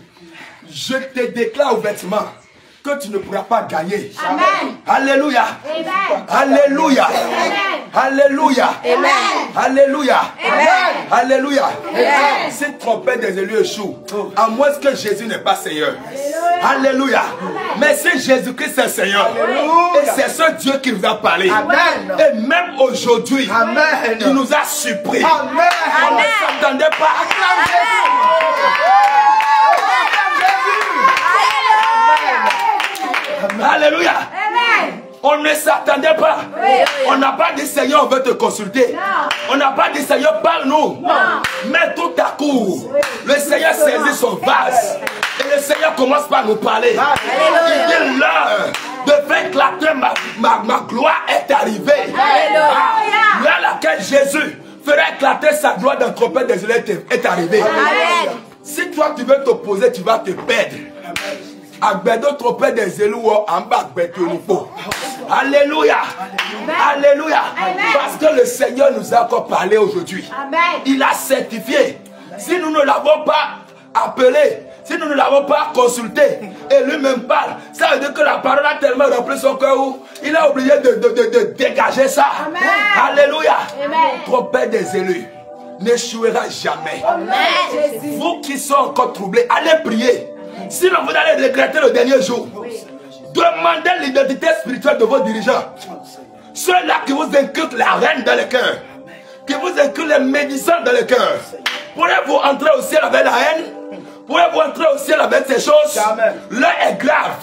je te déclare ouvertement que tu ne pourras pas gagner.
Amen.
Alléluia.
Amen.
Alléluia.
Amen.
Alléluia.
Amen.
Alléluia.
Amen.
Alléluia.
Amen.
Si trompette des élus échoue, à moins que Jésus n'est pas Seigneur. Alléluia. Mais si Jésus-Christ est Seigneur, et c'est ce Dieu qui nous a parlé.
Amen.
Et même aujourd'hui,
Amen.
il nous a surpris.
Amen.
On ne s'attendait pas. Alléluia.
Amen.
On ne s'attendait pas.
Oui, oui.
On n'a pas dit Seigneur, on veut te consulter.
Non.
On n'a pas dit Seigneur, parle-nous. Mais tout à coup, le Seigneur saisit son vase. Et le Seigneur commence par nous parler. Il dit l'heure de faire éclater ma gloire est arrivée.
Alléluia.
L'heure à laquelle Jésus fera éclater sa gloire d'un trompette des élèves est arrivée.
Amen.
Si toi tu veux t'opposer, tu vas te perdre. Agbedo trompette des élus en bas Alléluia. Alléluia. Parce que le Seigneur nous a encore parlé aujourd'hui.
Amen.
Il a certifié. Si nous ne l'avons pas appelé, si nous ne l'avons pas consulté, et lui-même parle, ça veut dire que la parole a tellement rempli son cœur où il a oublié de dégager ça.
Amen.
Alléluia.
Amen.
Trompette des élus n'échouera jamais.
Amen. Jésus.
Vous qui sont encore troublés, allez prier. Sinon vous allez regretter le dernier jour. Demandez l'identité spirituelle de vos dirigeants. Ceux-là qui vous inculquent la reine dans le cœur, qui vous inculquent les médecins dans le cœur. Pourrez-vous entrer au ciel avec la haine? Pourrez-vous entrer au ciel avec ces choses? L'heure est grave.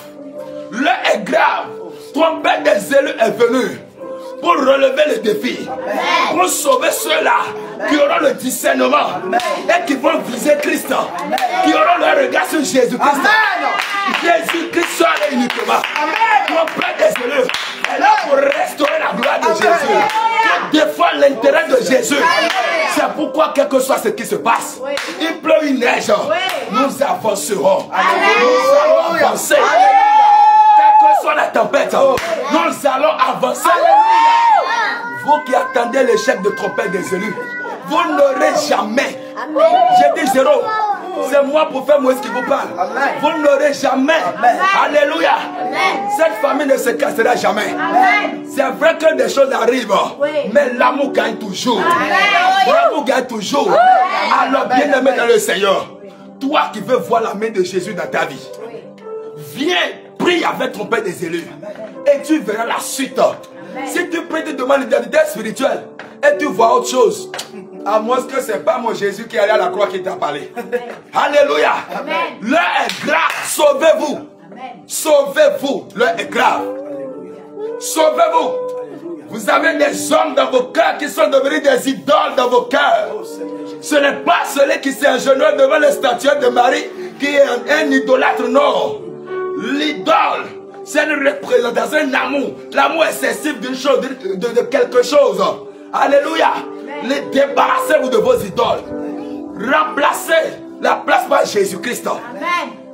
L'heure est grave. Trompette des élus est venu pour relever le défi, pour sauver ceux-là qui auront le discernement et qui vont viser Christ, qui auront le regard sur Jésus-Christ. Jésus-Christ seul et uniquement. Trompette des élus est là pour restaurer la gloire de Jésus, pour défendre l'intérêt de Jésus. C'est pourquoi, quel que soit ce qui se passe, il pleut, il neige, nous avancerons. Nous allons avancer. Quelle que soit la tempête, nous allons avancer. Vous Vous qui attendez l'échec de trompette des élus, vous n'aurez jamais. J'ai dit 0. C'est moi, prophète Moïse, qui vous parle. Amen. Vous n'aurez jamais. Amen. Alléluia. Amen. Cette famille ne se cassera jamais. C'est vrai que des choses arrivent, oui, mais l'amour gagne toujours. L'amour gagne toujours. Amen. Alors, bien-aimé dans le Seigneur, toi qui veux voir la main de Jésus dans ta vie, viens, prie avec ton Père des élus. Et tu verras la suite. Amen. Si tu pries, tu demandes l'identité spirituelle et tu vois autre chose, à moins que ce n'est pas mon Jésus qui est allé à la croix qui t'a parlé. Amen. Alléluia. L'heure est grave. Sauvez-vous. Sauvez-vous. L'heure est grave. Sauvez-vous. Vous avez des hommes dans vos cœurs qui sont devenus des idoles dans vos cœurs. Ce n'est pas celui qui s'est agenouillé devant la statue de Marie qui est un idolâtre, non. L'idole, c'est une représentation, un amour. L'amour excessif d'une chose, de quelque chose. Alléluia. Les débarrassez-vous de vos idoles. Remplacez la place par Jésus-Christ.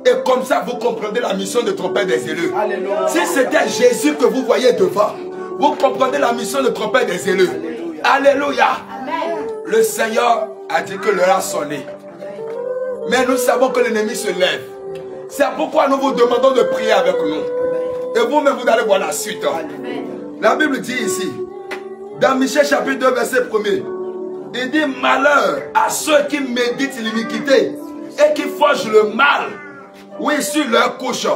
Et comme ça, vous comprenez la mission de trompette des élus. Alléluia. Si c'était Jésus que vous voyez devant, vous comprenez la mission de trompette des élus. Alléluia. Amen. Le Seigneur a dit que l'heure a sonné. Mais nous savons que l'ennemi se lève. C'est pourquoi nous vous demandons de prier avec nous. Et vous-même, vous allez voir la suite. Amen. La Bible dit ici, dans Michée chapitre 2, verset 1er, il dit malheur à ceux qui méditent l'iniquité et qui forgent le mal, oui, sur leur couche.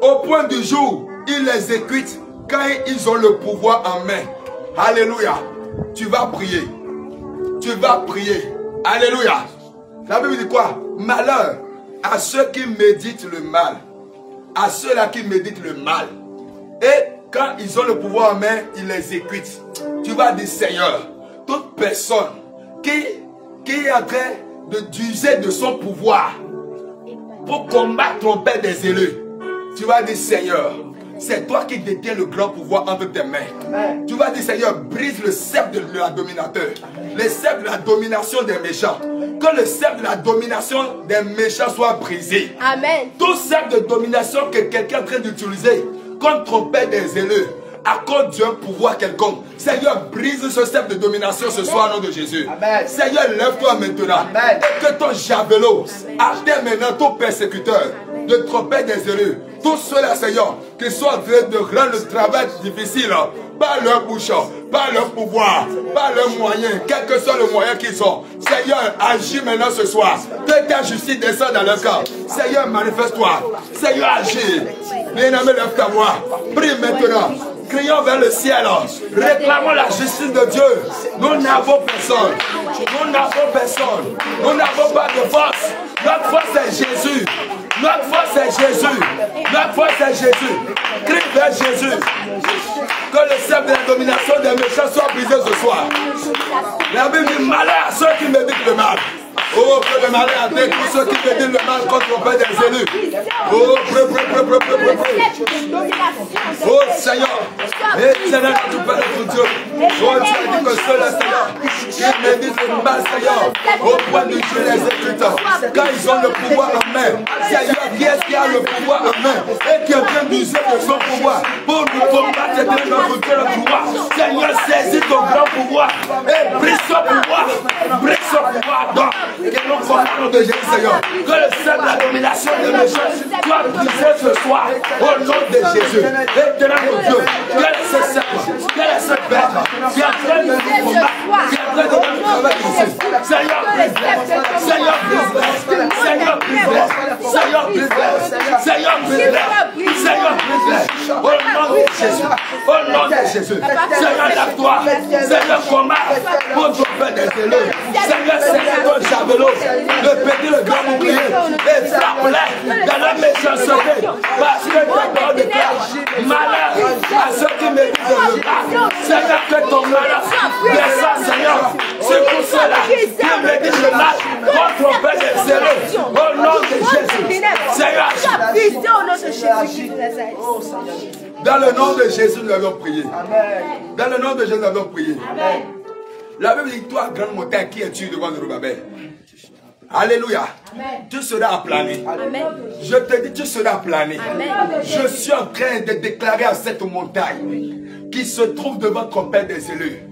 Au point du jour, ils les exécutent quand ils ont le pouvoir en main. Alléluia. Tu vas prier. Tu vas prier. Alléluia. La Bible dit quoi? Malheur à ceux qui méditent le mal. À ceux-là qui méditent le mal. Et quand ils ont le pouvoir en main, ils les exécutent. Tu vas dire, Seigneur, toute personne qui est en train d'user de son pouvoir pour combattre ton Père des élus, tu vas dire, Seigneur, c'est toi qui détiens le grand pouvoir entre tes mains. Amen. Tu vas dire, Seigneur, brise le sceptre de la dominateur. Le sceptre de la domination des méchants. Que le sceptre de la domination des méchants soit brisé. Amen. Tout sceptre de domination que quelqu'un est en train d'utiliser contre ton Père des élus, à cause d'un pouvoir quelconque. Seigneur, brise ce sceptre de domination ce soir au nom de Jésus. Amen. Seigneur, lève-toi maintenant. Amen. Et que ton javelot atteint maintenant ton persécuteur, de tromper des élus. Tous ceux-là, Seigneur, qui sont en train de rendre le travail difficile par leur bouche, par leur pouvoir, par leurs moyens, quel que soit le moyen qu'ils ont. Seigneur, agis maintenant ce soir. Que ta justice descende dans leur cœur. Seigneur, manifeste-toi. Seigneur, agis. Bien-aimé, lève ta voix. Prie maintenant. Crions vers le ciel. Réclamons la justice de Dieu. Nous n'avons personne. Nous n'avons personne. Nous n'avons pas de force. Notre force c'est Jésus. Notre force c'est Jésus. Notre force c'est Jésus. Crie vers Jésus. Que le sceptre de la domination des méchants soit brisé ce soir. La Bible dit malheur à ceux qui méditent le mal. Oh, que le malheur à tous ceux qui méditent le mal contre le Père des élus. Oh, oh Seigneur. Et Seigneur, tu peux être Dieu. Oh, tu as dit que ceux-là, Seigneur, qui méditent le mal, Seigneur, au point de Dieu les exécutants. Quand ils ont le pouvoir en main. Seigneur, qui est-ce qui a le pouvoir en main et qui est en train d'user de son pouvoir pour nous combattre et de notre pouvoir. Seigneur, saisis ton grand pouvoir et brise son pouvoir. Brise son pouvoir. Donc, et nous commandons de Jésus, Seigneur, que le sceptre de la domination des méchants soit brisé ce soir au nom de Jésus. Éternel mon Dieu, quel est ce sceptre, quel est ce père qui est en train de nous combattre, qui est en train de nous travailler ici. Seigneur, brise-les. Seigneur, brise-les. Seigneur, brise-les. Seigneur, brise-les. Seigneur, brise-les. Seigneur, brise-les. Au nom de Jésus. Au nom de Jésus. Seigneur, lève-toi. Seigneur, combat pour ton Père des élus. Seigneur, c'est ton javelot. Le petit, le grand bouclier. Et frappe-les dans la méchanceté. Parce que ta parole déclare malheur à ceux qui méditent le mal. Seigneur, que ton malheur descende, Seigneur. C'est pour cela qui méditent le mal contre le Père des élus. Au nom de Jésus. Seigneur, dans le nom de Jésus, nous avons prié. Dans le nom de Jésus, nous avons prié. La Bible dit, toi, grande montagne, qui es-tu devant Zorobabel? Alléluia. Amen. Tu seras aplani. Amen. Je te dis, tu seras aplani. Je suis en train de déclarer à cette montagne qui se trouve devant ton Père des élus.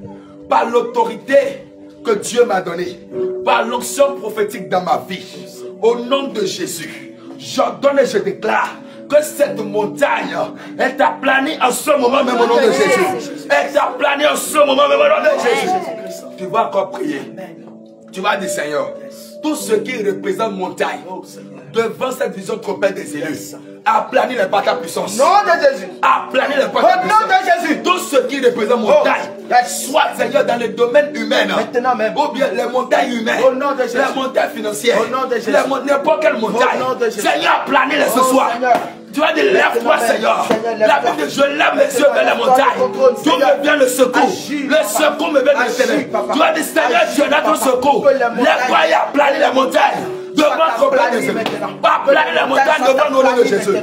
par l'autorité que Dieu m'a donnée, par l'onction prophétique dans ma vie, au nom de Jésus, j'ordonne et je déclare que cette montagne est aplanée en ce moment même au nom de Jésus. Est aplanée en ce moment même au nom de Jésus. Tu vas encore prier. Tu vas dire, Seigneur, tout ce qui représente montagne devant cette vision trompette des élus, aplanir les pas ta puissance.
Nom de Jésus.
Aplanir les pas ta puissance.
Au nom de Jésus.
Tout ce qui représente montagne, soit Seigneur dans le domaine humain,
maintenant même,
ou bien les montagnes humaines,
au nom de Jésus,
les montagnes financières,
au nom de Jésus,
n'importe quelle montagne.
au nom de Jésus,
Seigneur, aplanir-les ce soir.
Seigneur.
Tu vas dire, lève-toi, Seigneur. La Bible dit, je lève mes yeux vers la montagne. D'où me vient le secours? Le secours me vient de l'éternel. Tu vas dire, Seigneur, tu es notre secours. Lève-toi et aplanir les montagnes. Devant problème des élus. Aplanir les montagnes devant nos noms de Jésus.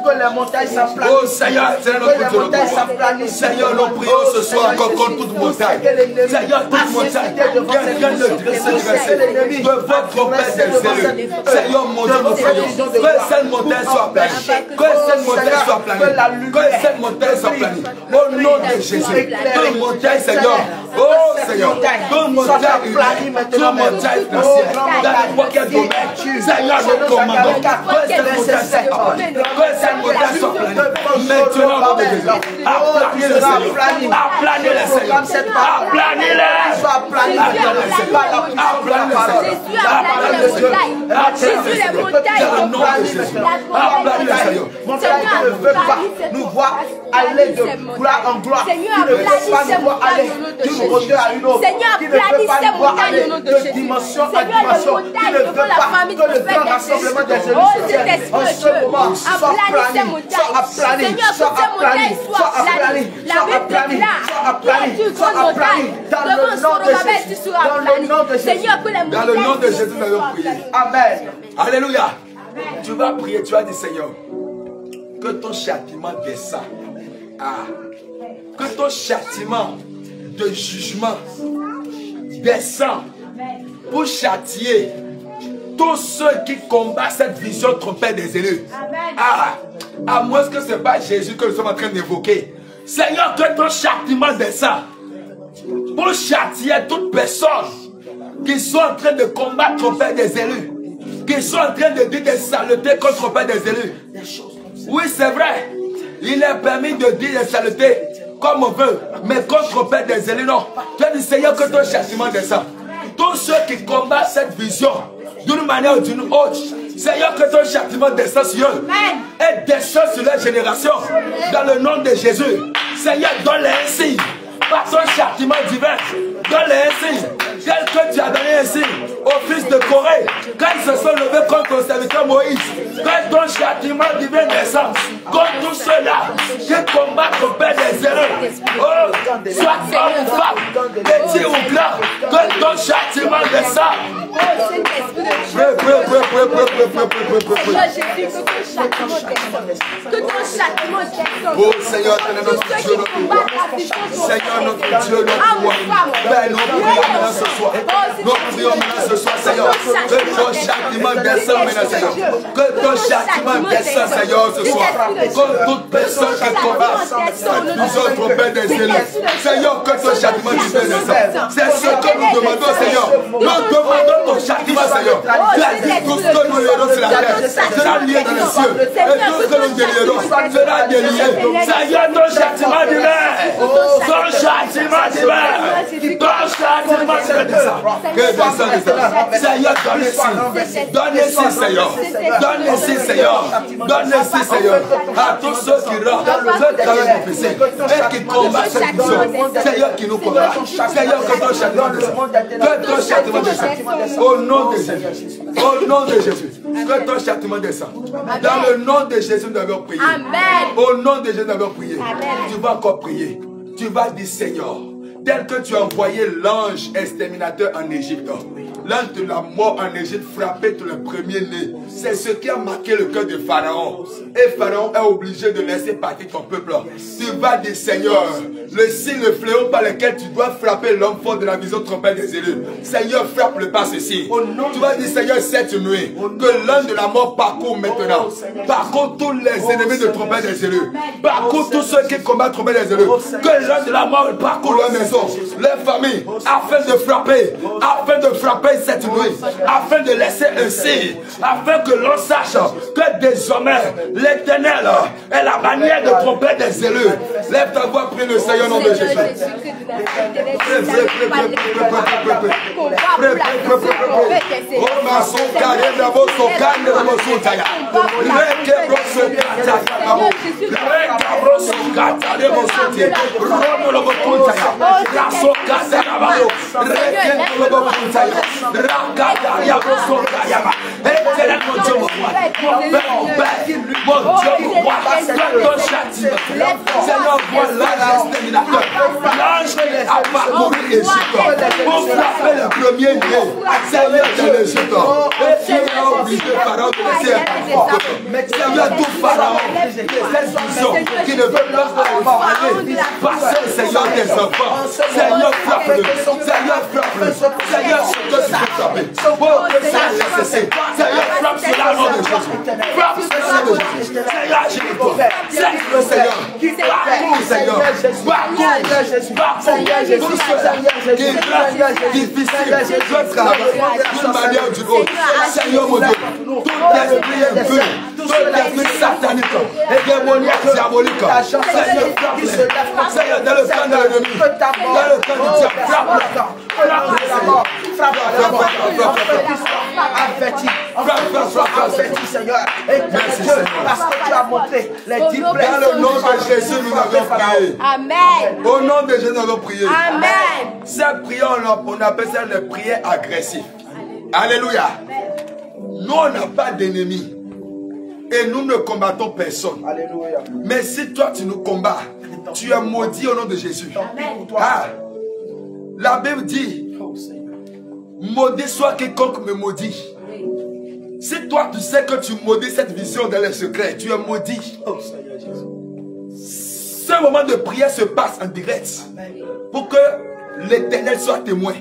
Que les montagnes s'aplanissent.
Oh Seigneur, c'est notre Dieu. Seigneur, nous prions ce soir encore contre toute montagne. Seigneur, toute montagne. Quelqu'un de dresser devant trompette des élus. Seigneur, mon Dieu, nous prions. Que cette montagne soit planie. Que cette montagne soit planie. Que cette montagne soit planie. Au nom de Jésus. Toute montagne, Seigneur. Oh Seigneur. Toute montagne humaine. Toute montagne financière. Dans n'importe quel domaine. Seigneur, nous commandons. Que cette montagne soit planie. Que cette montagne soit planie. Maintenant, au nom de Jésus. Aplanez le Seigneur. Aplanez le Seigneur. Aplanez-les.
Jésus, les montagnes
ne veut pas nous voir aller de gloire en gloire. Qui ne veut pas nous voir aller d'une hauteur à une autre. Qui ne veut pas nous voir aller de dimension en dimension. Qui ne veut pas que le grand rassemblement des élus se tienne en ce moment. Soit aplani, soit aplani, soit aplani, soit aplani, soit aplani, soit aplani, soit aplani. Dans le nom de Jésus. Dans le nom de Jésus.
Dans le nom de Jésus, nous allons prier.
Amen.
Alléluia. Tu vas prier, tu vas dire, Seigneur, que ton châtiment descend. Ah. Que ton châtiment de jugement descend pour châtier tous ceux qui combattent cette vision trompette des élus. Ah. À moins que ce n'est pas Jésus que nous sommes en train d'évoquer. Seigneur, que ton châtiment descend pour châtier toute personne qui sont en train de combattre trompette des élus. Qui sont en train de dire des saletés contre trompette des élus. Oui, c'est vrai. Il est permis de dire des saletés comme on veut, mais contre trompette des élus, non. Tu as dit, Seigneur, que ton châtiment descend. Tous ceux qui combattent cette vision d'une manière ou d'une autre, Seigneur, que ton châtiment descend sur eux et descend sur leur génération. Dans le nom de Jésus, Seigneur, donne-les un signe. Par ton châtiment divin, donne-les un signe. Tel que tu as donné un signe au fils de Corée, quand ils se sont levés contre ton serviteur Moïse, quand ton châtiment divin descend, contre tous ceux-là qui combattent ton père des erreurs, oh, soit homme ou femme, petit ou grand, que ton châtiment descend. Oh Seigneur, notre Dieu, notre roi. Seigneur, notre Dieu, notre roi. Père, nous prions maintenant ce soir. Nous prions maintenant ce soir, Seigneur. Que ton châtiment descende maintenant, Seigneur. Que ton châtiment descende, Seigneur, ce soir. Comme toute personne qui combat nous autres pères des élus. Seigneur, que ton châtiment descende. C'est ce que nous demandons, Seigneur. Nous demandons ton châtiment, Seigneur. Tu as dit tout ce que nous lierons sur la terre sera lié dans les cieux. Et tout ce que nous délierons sera délié. Seigneur, ton châtiment divin. Ton châtiment divin. Ton châtiment divin. Que descend. Seigneur, donne ici, Seigneur. Donne ici, Seigneur. Donne ici, Seigneur. À tous ceux qui rentrent le travail difficile et qui combattent cette vision. Seigneur, qui nous combat. Seigneur, que ton châtiment descende. Que ton châtiment descende. Au nom de Jésus. Au nom de Jésus. Que ton châtiment descende. Dans le nom de Jésus, nous avons prié. Au nom de Jésus, nous avons prié. Tu vas encore prier. Tu vas dire, Seigneur, tel que tu as envoyé l'ange exterminateur en Égypte, l'ange de la mort en Égypte frappait tous les premiers-nés. C'est ce qui a marqué le cœur de Pharaon. Et Pharaon est obligé de laisser partir ton peuple. Tu vas dire, Seigneur, le signe, le fléau par lequel tu dois frapper l'homme fort de la vision trompette des élus. Seigneur, frappe-le par ceci. Tu vas dire, Seigneur, cette nuit, que l'ange de la mort parcourt maintenant. Parcourt tous les ennemis de trompette des élus. Parcourt tous ceux qui combattent trompette des élus. Que l'ange de la mort parcourt leur maison, leur famille, afin de frapper cette nuit, afin de laisser un signe, afin que l'on sache que désormais l'éternel est la manière de tromper des élus. Lève ta voix, prie le Seigneur au nom de Jésus. Seigneur, voilà l'ange a parcouru l'Égypte pour frapper le premier né. Seigneur de l'Égypte, et tu es obligé, Pharaon, de laisser un Seigneur, tout Pharaon, cette vision qui ne veut pas aller passer, Seigneur, des enfants. Seigneur, frappe-le. Seigneur, frappe-le. Seigneur, ce que tu veux frapper. Oh, que ça laisse cesser. Seigneur, frappe cela au nom de Jésus. Frappe cela au nom de Jésus. Seigneur, agis-toi. C'est le Seigneur. Parcours, Seigneur. Parcours. Tout cela qui est difficile de travailler d'une manière ou d'une autre. Seigneur, mon Dieu, tout esprit impur, tout esprit satanique et démoniaque, diabolique. Seigneur, frappe-le. Seigneur, dans le camp de l'ennemi, dans le camp du diable, frappe-le.
Avertis, Seigneur. Et parce que tu as montré les 10 plaies.
Dans le nom de Jésus, nous avons prié.
Amen.
Au nom de Jésus, nous avons prié.
Amen.
Ces prières, on appelle ça les prières agressives. Alléluia. Nous, on n'a pas d'ennemis. Et nous ne combattons personne.
Alléluia.
Mais si toi, tu nous combats, tu es maudit au nom de Jésus. Ah, la Bible dit, maudit soit quiconque me maudit. Si toi, tu sais que tu maudis cette vision dans les secrets, tu es maudit. Ce moment de prière se passe en direct. Pour que l'Éternel soit témoin.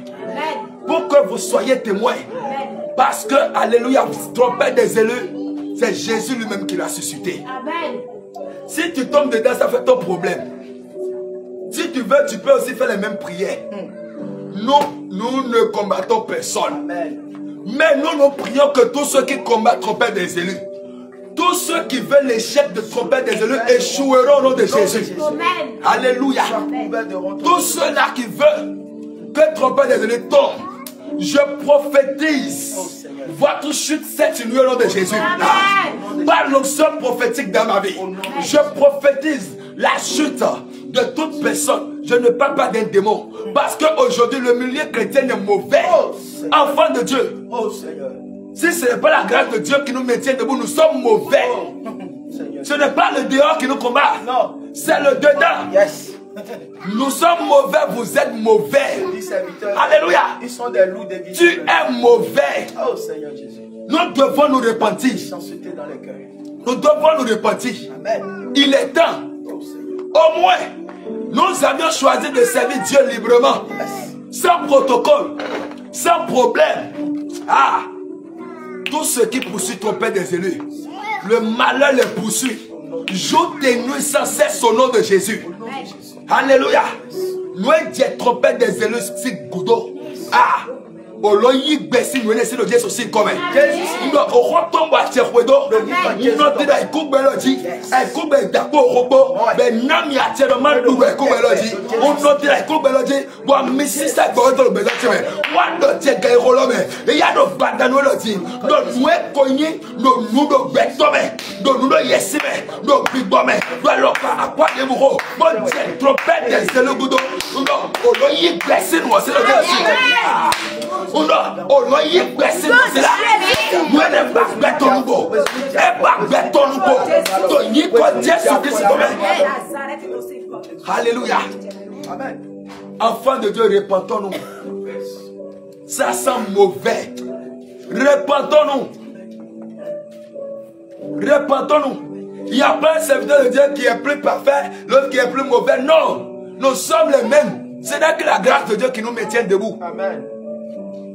Pour que vous soyez témoin. Parce que, alléluia, trompette des élus, c'est Jésus lui-même qui l'a suscité.
Amen.
Si tu tombes dedans, ça fait ton problème. Si tu veux, tu peux aussi faire les mêmes prières. Nous ne combattons personne.
Amen.
Mais nous prions que tous ceux qui combattent trompette des élus, tous ceux qui veulent l'échec de trompette des élus échoueront au nom de Jésus.
Amen.
Alléluia. Tous ceux-là qui veulent que trompette des élus tombe, je prophétise votre chute cette nuit au nom de Jésus. Par l'onction prophétique dans ma vie, je prophétise la chute de toute personne. Je ne parle pas d'un démon. Parce qu'aujourd'hui, le milieu chrétien est mauvais. Enfant de Dieu. Si ce n'est pas la grâce de Dieu qui nous maintient debout, nous sommes mauvais. Ce n'est pas le dehors qui nous combat. C'est le dedans.
Yes.
Nous sommes mauvais, vous êtes mauvais. Alléluia.
Ils sont des loups des
Tu es mauvais.
Oh Seigneur Jésus.
Nous devons nous repentir.
Dans les cœurs.
Nous devons nous repentir.
Amen.
Il est temps.
Oh Seigneur.
Au moins, nous avions choisi de servir Dieu librement. Sans protocole. Sans problème. Ah. Tous ceux qui poursuivent trompette des élus, le malheur les poursuit. Joue tes nuits sans cesse au nom de Jésus. Alléluia. Nous avons trompette des élus si goudo. Ah. Oloyi gbesi nous laisser le Dieu aussi comme nous au retombe à Tcherouedo nous tira ikubeloji ikube dapo robo ben nami a tellement du ikubeloji on tira ikubeloji bo misi sa go to bezo cheme wando tchega irolome e ya do badano lodi do nwe konyi do nudo betome do nudo yesime do bibome do loka akwa demuro bo tche trompette des elugudo oloyi gbesi nous c'est le Dieu aussi. On va y passer là. Nous ne pas bêtons nous. Et pas bêtons nous. Donc y quoi Dieu sur Christ. Alléluia. Enfants de Dieu, répentons-nous. Ça sent mauvais. Repentons-nous. Repentons-nous. Il n'y a pas un serviteur de Dieu qui est plus parfait, l'autre qui est plus mauvais. Non. Nous sommes les mêmes. Ce n'est que la grâce de Dieu qui nous maintient debout. Amen.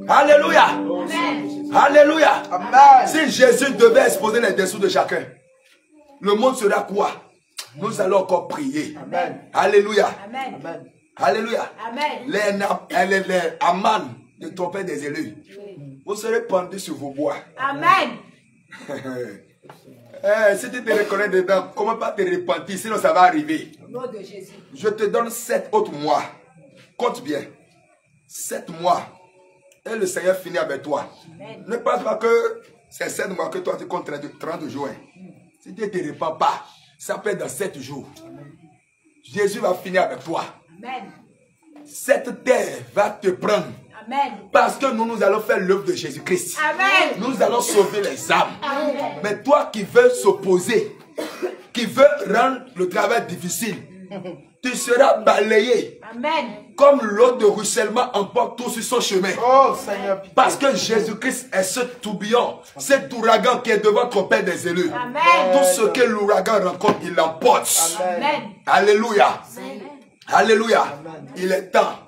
Alléluia. Amen. Alléluia. Amen. Si Jésus devait exposer les dessous de chacun, le monde sera quoi? Nous allons encore prier. Amen. Alléluia. Amen. Amen. Alléluia. Amen. Les Aman de tromper des élus. Vous serez pendus sur vos bois. Amen. Si tu te reconnais dedans, comment pas te repentir, sinon ça va arriver. Au nom de Jésus. Je te donne 7 autres mois. Compte bien. 7 mois. Et le Seigneur finit avec toi. Amen. Ne pense pas que c'est 7 mois que toi tu comptes 30 jours. Si tu ne te repens pas, ça peut être dans 7 jours. Amen. Jésus va finir avec toi. Amen. Cette terre va te prendre. Amen. Parce que nous allons faire l'œuvre de Jésus-Christ. Nous allons sauver les âmes. Amen. Mais toi qui veux s'opposer, qui veux rendre le travail difficile, tu seras balayé. Amen. Comme l'eau de ruissellement emporte tout sur son chemin. Oh, Seigneur. Parce que Jésus-Christ est ce tourbillon, cet ouragan qui est devant ton Père des élus. Amen. Tout ce que l'ouragan rencontre, il l'emporte. Amen. Alléluia. Amen. Alléluia. Amen. Il est temps.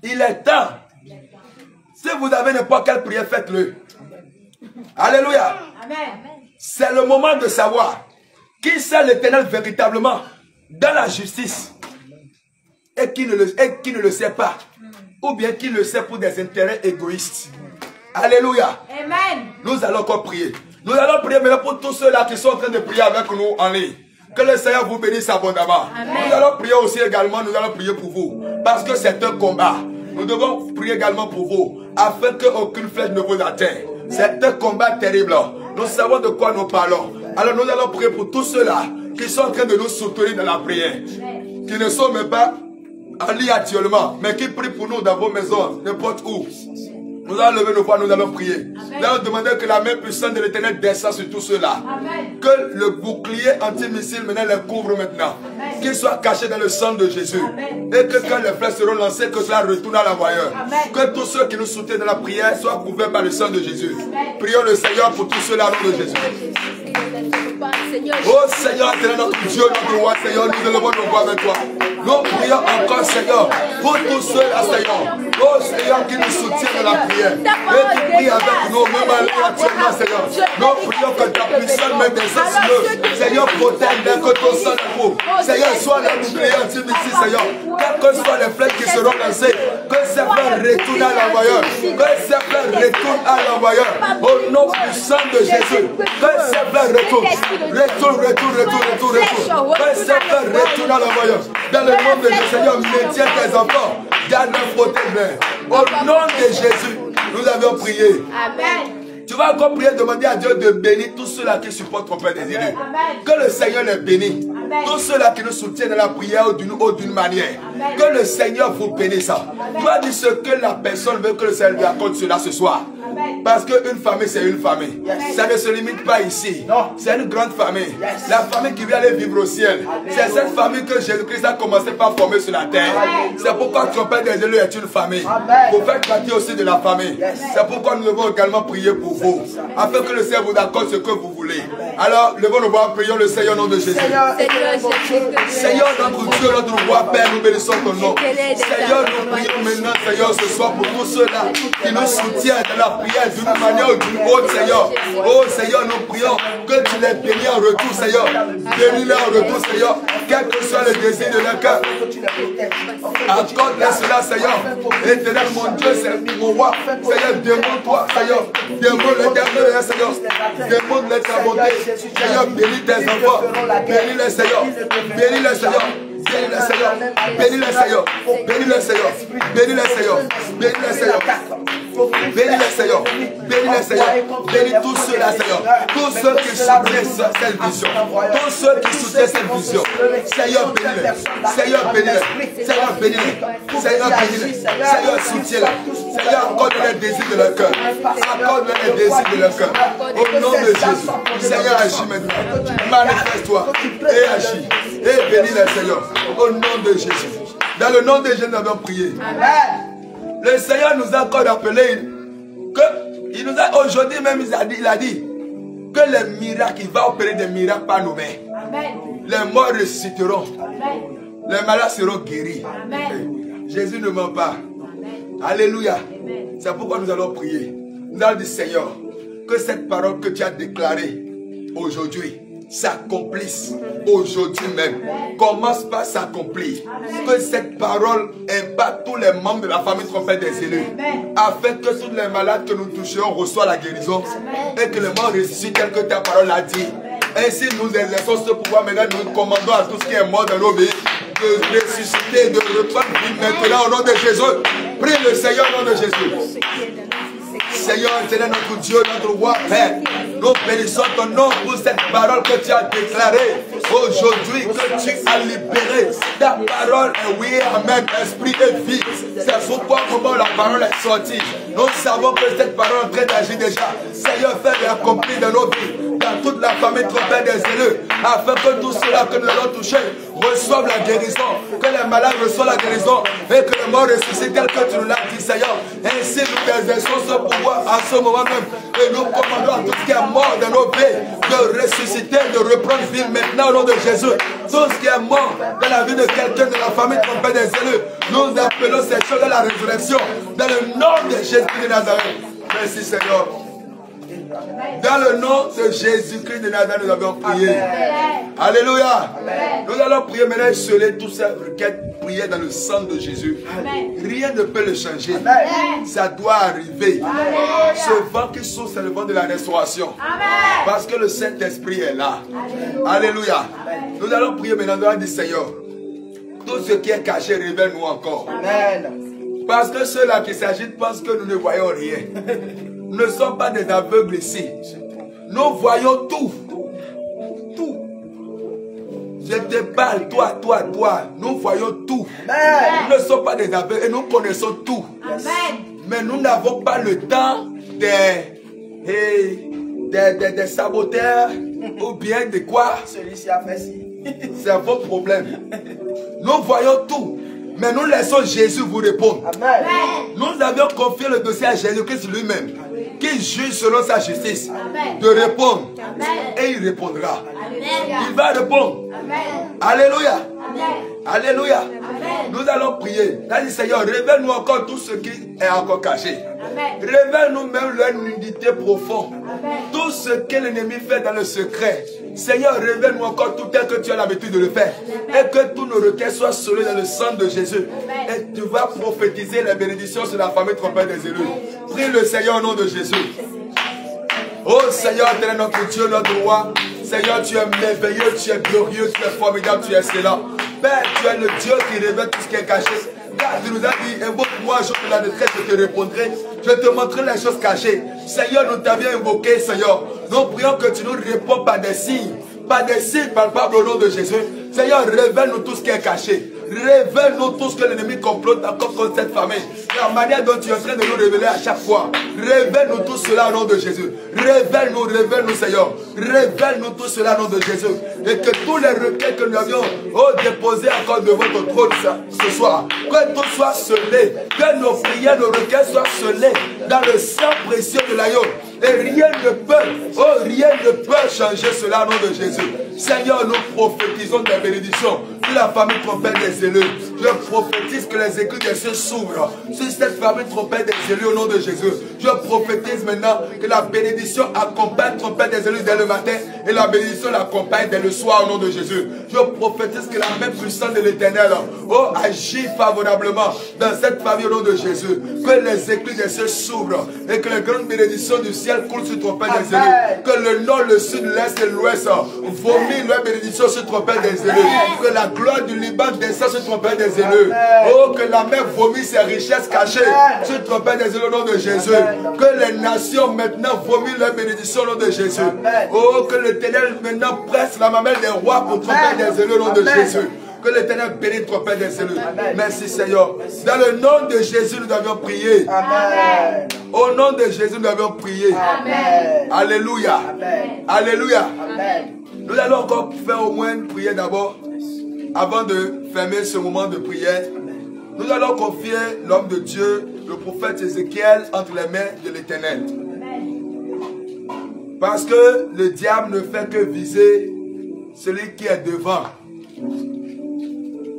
Il est temps. Si vous avez n'importe quelle prière, faites-le. Alléluia. Amen. C'est le moment de savoir qui sait l'Éternel véritablement dans la justice et qui ne le sait pas. Ou bien qui le sait pour des intérêts égoïstes. Alléluia. Amen. Nous allons encore prier. Nous allons prier maintenant pour tous ceux-là qui sont en train de prier avec nous en ligne. Que le Seigneur vous bénisse abondamment. Amen. Nous allons prier aussi également, nous allons prier pour vous. Parce que c'est un combat. Nous devons prier également pour vous. Afin qu'aucune flèche ne vous atteigne. C'est un combat terrible. Nous savons de quoi nous parlons. Alors nous allons prier pour tous ceux-là qui sont en train de nous soutenir dans la prière. Qui ne sont même pas en lit actuellement. Mais qui prient pour nous dans vos maisons, n'importe où. Nous allons lever nos voix, nous allons prier. Amen. Nous allons demander que la main puissante de l'Éternel descende sur tous ceux-là. Que le bouclier anti-missile maintenant les couvre maintenant. Qu'il soit caché dans le sang de Jésus. Amen. Et que quand les flèches seront lancées, que cela retourne à l'envoyeur. Que tous ceux qui nous soutiennent dans la prière soient couverts par le sang de Jésus. Amen. Prions le Seigneur pour tous ceux-là au nom de Jésus. Oh Seigneur, éternel notre Dieu, notre roi, Seigneur, nous élevons nos voix avec toi. Nous prions encore, Seigneur, pour tous ceux-là, Seigneur. Oh Seigneur, qui nous soutiennent dans la prière. Et qui prient avec nous, même actuellement, Seigneur. Nous prions que ta puissance me descende sur eux. Seigneur, protège que ton sang est beau. Seigneur, sois le bouclier anti-missile, Seigneur. Quelles que soient les flèches qui seront lancées, que ces flèches retournent à l'envoyeur. Que ces flèches retournent à l'envoyeur. Au nom puissant de Jésus. Que ces flèches retournent. Retourne. Que ces flèches retournent à l'envoyeur. Dans le nom de Jésus, Seigneur, maintiens tes enfants. Garde-les, protège-les. Au nom de Jésus, nous avons prié. Amen. Tu vas encore prier, demander à Dieu de bénir tous ceux-là qui supportent ton Père des élus. Que le Seigneur les bénisse. Tous ceux-là qui nous soutiennent dans la prière d'une manière. Amen. Que le Seigneur vous bénisse. Tu vas dire ce que la personne veut que le Seigneur lui accorde cela ce soir. Amen. Parce qu'une famille, c'est une famille. Yes. Ça ne se limite pas ici. C'est une grande famille. Yes. La famille qui vient aller vivre au ciel. C'est cette famille que Jésus-Christ a commencé par former sur la terre. C'est pourquoi ton Père des élus est une famille. Vous faites partie aussi de la famille. Yes. C'est pourquoi nous devons également prier pour vous. Afin que le Seigneur vous accorde ce que vous voulez. Alors, levons nos voix, prions le Seigneur au nom de Jésus. Seigneur, notre Dieu, notre roi, Père, nous bénissons ton nom. Seigneur, nous prions maintenant, Seigneur, ce soir pour tous ceux-là qui nous soutiennent dans la prière d'une manière ou d'une autre, Seigneur. Oh Seigneur, nous prions que tu les bénis en retour, Seigneur. Bénis-les en retour, Seigneur. Quel que soit le désir de leur cœur, accorde-les cela, Seigneur. Éternel, mon Dieu, c'est mon roi. Seigneur, demande-toi, Seigneur. Demande-le dernier, Seigneur. Demande-le ta bonté. Seigneur, bénis tes enfants. Bénis-les, Seigneur. Bénis-les, Seigneur. Bénis-les, Seigneur. Bénis-les, Seigneur. Bénis-les, Seigneur. Bénis-les, Seigneur. Bénis-les, Seigneur. Bénis-les, Seigneur. Bénis-les, Seigneur. Bénis tous ceux-là, Seigneur. Tous ceux qui soutiennent cette vision. Tous ceux qui soutiennent cette vision. Seigneur, bénis-les. Seigneur, bénis-les. Seigneur, bénis-les. Seigneur, bénis-les. Seigneur, soutiens-les. Seigneur, accorde-les les désirs de leur cœur. Accorde-les les désirs de leur cœur. Au nom de Jésus. Seigneur, agis maintenant. Manifeste-toi et agis. Et bénis-les, Seigneur. Au nom de Jésus. Dans le nom de Jésus, nous avons prié. Amen. Le Seigneur nous a encore appelé il nous a aujourd'hui même il a dit que les miracles, il va opérer des miracles par nos mains. Amen. Les morts ressusciteront. Amen. Les malades seront guéris. Amen. Jésus ne ment pas. Amen. Alléluia. C'est pourquoi nous allons prier. Nous allons dire, Seigneur, que cette parole que tu as déclarée aujourd'hui s'accomplisse aujourd'hui même. Commence par s'accomplir. Que cette parole impacte tous les membres de la famille trompette des élus. Afin que tous les malades que nous toucherons reçoivent la guérison. Et que les morts ressuscitent tel que ta parole l'a dit. Ainsi nous exerçons ce pouvoir. Maintenant nous commandons à tout ce qui est mort dans nos vies de ressusciter, de reprendre vie maintenant au nom de Jésus. Prie le Seigneur au nom de Jésus. Seigneur, éternel notre Dieu, notre roi, Père, nous bénissons ton nom pour cette parole que tu as déclarée aujourd'hui, que tu as libérée. Ta parole est oui, amen, esprit et vie. C'est pourquoi au moment où la parole est sortie, nous savons que cette parole est en train d'agir déjà. Seigneur, fais l'accomplir dans nos vies, dans toute la famille trompette des élus, afin que tout cela que nous allons toucher reçoivent la guérison, que les malades reçoivent la guérison et que les morts ressuscitent tel que tu nous l'as dit, Seigneur. Ainsi nous exerçons ce pouvoir à ce moment même et nous commandons à tout ce qui est mort dans nos vies de ressusciter, de reprendre vie maintenant au nom de Jésus. Tout ce qui est mort dans la vie de quelqu'un de la famille trompée des élus, nous appelons ces choses à la résurrection dans le nom de Jésus de Nazareth. Merci Seigneur. Dans le nom de Jésus-Christ de Nazareth, nous avons prié. Amen. Alléluia. Amen. Nous allons prier maintenant et sceller toutes ces requêtes priées dans le sang de Jésus. Amen. Rien ne peut le changer. Amen. Ça doit arriver. Amen. Ce vent qui souffle, c'est le vent de la restauration. Amen. Parce que le Saint-Esprit est là. Alléluia. Alléluia. Amen. Nous allons prier maintenant. Nous allons dire, Seigneur, tout ce qui est caché, révèle-nous encore. Amen. Parce que ceux-là qui s'agitent pensent que nous ne voyons rien. Nous ne sommes pas des aveugles ici. Nous voyons tout. Tout. Je te parle, toi. Nous voyons tout. Amen. Nous ne sommes pas des aveugles et nous connaissons tout. Amen. Mais nous n'avons pas le temps des saboteurs ou bien de quoi. Celui-ci a fait ci. C'est votre problème. Nous voyons tout. Mais nous laissons Jésus vous répondre. Amen. Nous avions confié le dossier à Jésus-Christ lui-même, qui juge selon sa justice. Amen. De répondre. Amen. Et il répondra. Amen. Il va répondre. Amen. Alléluia. Amen. Alléluia. Amen. Nous allons prier. Là, Seigneur, révèle-nous encore tout ce qui est encore caché. Révèle-nous même leur nudité profonde. Amen. Tout ce que l'ennemi fait dans le secret. Seigneur, révèle-nous encore tout tel que tu as l'habitude de le faire. Amen. Et que tous nos requêtes soient scellées dans le sang de Jésus. Amen. Et tu vas prophétiser les bénédictions sur la famille trompette des élus. Prie le Seigneur au nom de Jésus. Oh Seigneur, tu es notre Dieu, notre roi. Seigneur, tu es merveilleux, tu es glorieux, tu es formidable, tu es excellent. Père, tu es le Dieu qui révèle tout ce qui est caché. Car tu nous as dit, invoque-moi, jour de la détresse, je te répondrai. Je te montrerai les choses cachées. Seigneur, nous t'avions invoqué, Seigneur. Nous prions que tu nous réponds par des signes palpables au nom de Jésus. Seigneur, révèle-nous tout ce qui est caché. Révèle-nous tout ce que l'ennemi complote encore contre cette famille. La manière dont tu es en train de nous révéler à chaque fois. Révèle-nous tout cela au nom de Jésus. Révèle-nous, Seigneur. Révèle-nous tout cela au nom de Jésus. Et que tous les requêtes que nous avions déposées encore devant ton trône ce soir, que tout soit scellé. Que nos prières, nos requêtes soient scellées dans le sang précieux de l'agneau. Et rien ne peut changer cela au nom de Jésus. Seigneur, nous prophétisons des bénédictions sur la famille trompette des élus. Je prophétise que les écrits des cieux s'ouvrent sur cette famille trompette des élus au nom de Jésus. Je prophétise maintenant que la bénédiction accompagne trompette des élus dès le matin et la bénédiction l'accompagne dès le soir au nom de Jésus. Je prophétise que la main puissante de l'Éternel agit favorablement dans cette famille au nom de Jésus. Que les écrits des cieux s'ouvrent et que les grandes bénédictions du ciel coulent sur trompette des élus. Que le nord, le sud, l'est et l'ouest vomissent leurs bénédictions sur trompette des élus. Que la gloire du Liban descend sur trompette des élus. Oh, que la mer vomisse ses richesses cachées sur trompette des élus au nom de Jésus. Que les nations maintenant vomissent leurs bénédictions au nom de Jésus. Oh, que l'Éternel maintenant presse la mamelle des rois pour trompette des élus au nom de Jésus. Que l'Éternel bénisse trompette des élus. Merci Seigneur. Dans le nom de Jésus, nous avons prié. Amen. Au nom de Jésus, nous avons prié. Amen. Alléluia. Amen. Alléluia. Amen. Nous allons encore faire au moins une prière d'abord. Avant de fermer ce moment de prière, nous allons confier l'homme de Dieu,
le prophète Ézéchiel entre les mains de l'Éternel. Parce que le diable ne fait que viser celui qui est devant.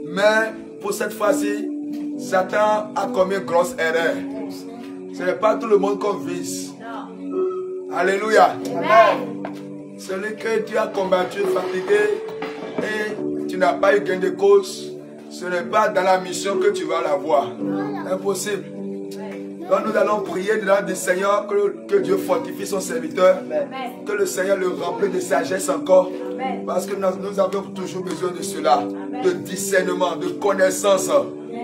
Mais pour cette fois-ci, Satan a commis une grosse erreur. Ce n'est pas tout le monde qu'on vise. Alléluia. Celui que tu as combattu, fatigué, et tu n'as pas eu gain de cause, ce n'est pas dans la mission que tu vas l'avoir. Impossible. Donc nous allons prier devant le Seigneur, que Dieu fortifie son serviteur, que le Seigneur le remplisse de sagesse encore, parce que nous avons toujours besoin de cela, de discernement, de connaissance,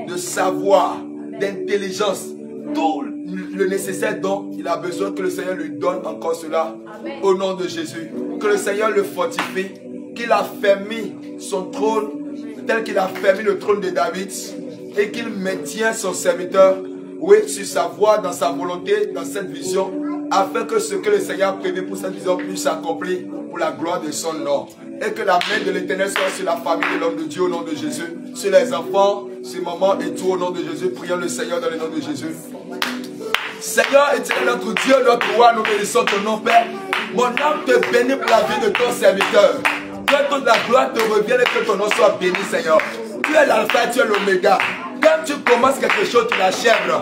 de savoir, d'intelligence, tout le nécessaire dont il a besoin, que le Seigneur lui donne encore cela, au nom de Jésus. Que le Seigneur le fortifie, qu'il affermit son trône, tel qu'il a affermi le trône de David, et qu'il maintient son serviteur, oui, sur sa voie, dans sa volonté, dans cette vision, afin que ce que le Seigneur a prévu pour cette vision puisse s'accomplir pour la gloire de son nom. Et que la main de l'Éternel soit sur la famille de l'homme de Dieu au nom de Jésus, sur les enfants, sur maman et tout au nom de Jésus. Prions le Seigneur dans le nom de Jésus. Seigneur éternel, notre Dieu, notre roi, nous bénissons ton nom, Père. Mon âme te bénit pour la vie de ton serviteur. Que toute la gloire te revienne et que ton nom soit béni, Seigneur. Tu es l'alpha et tu es l'oméga. Quand tu commences quelque chose, tu l'achèves.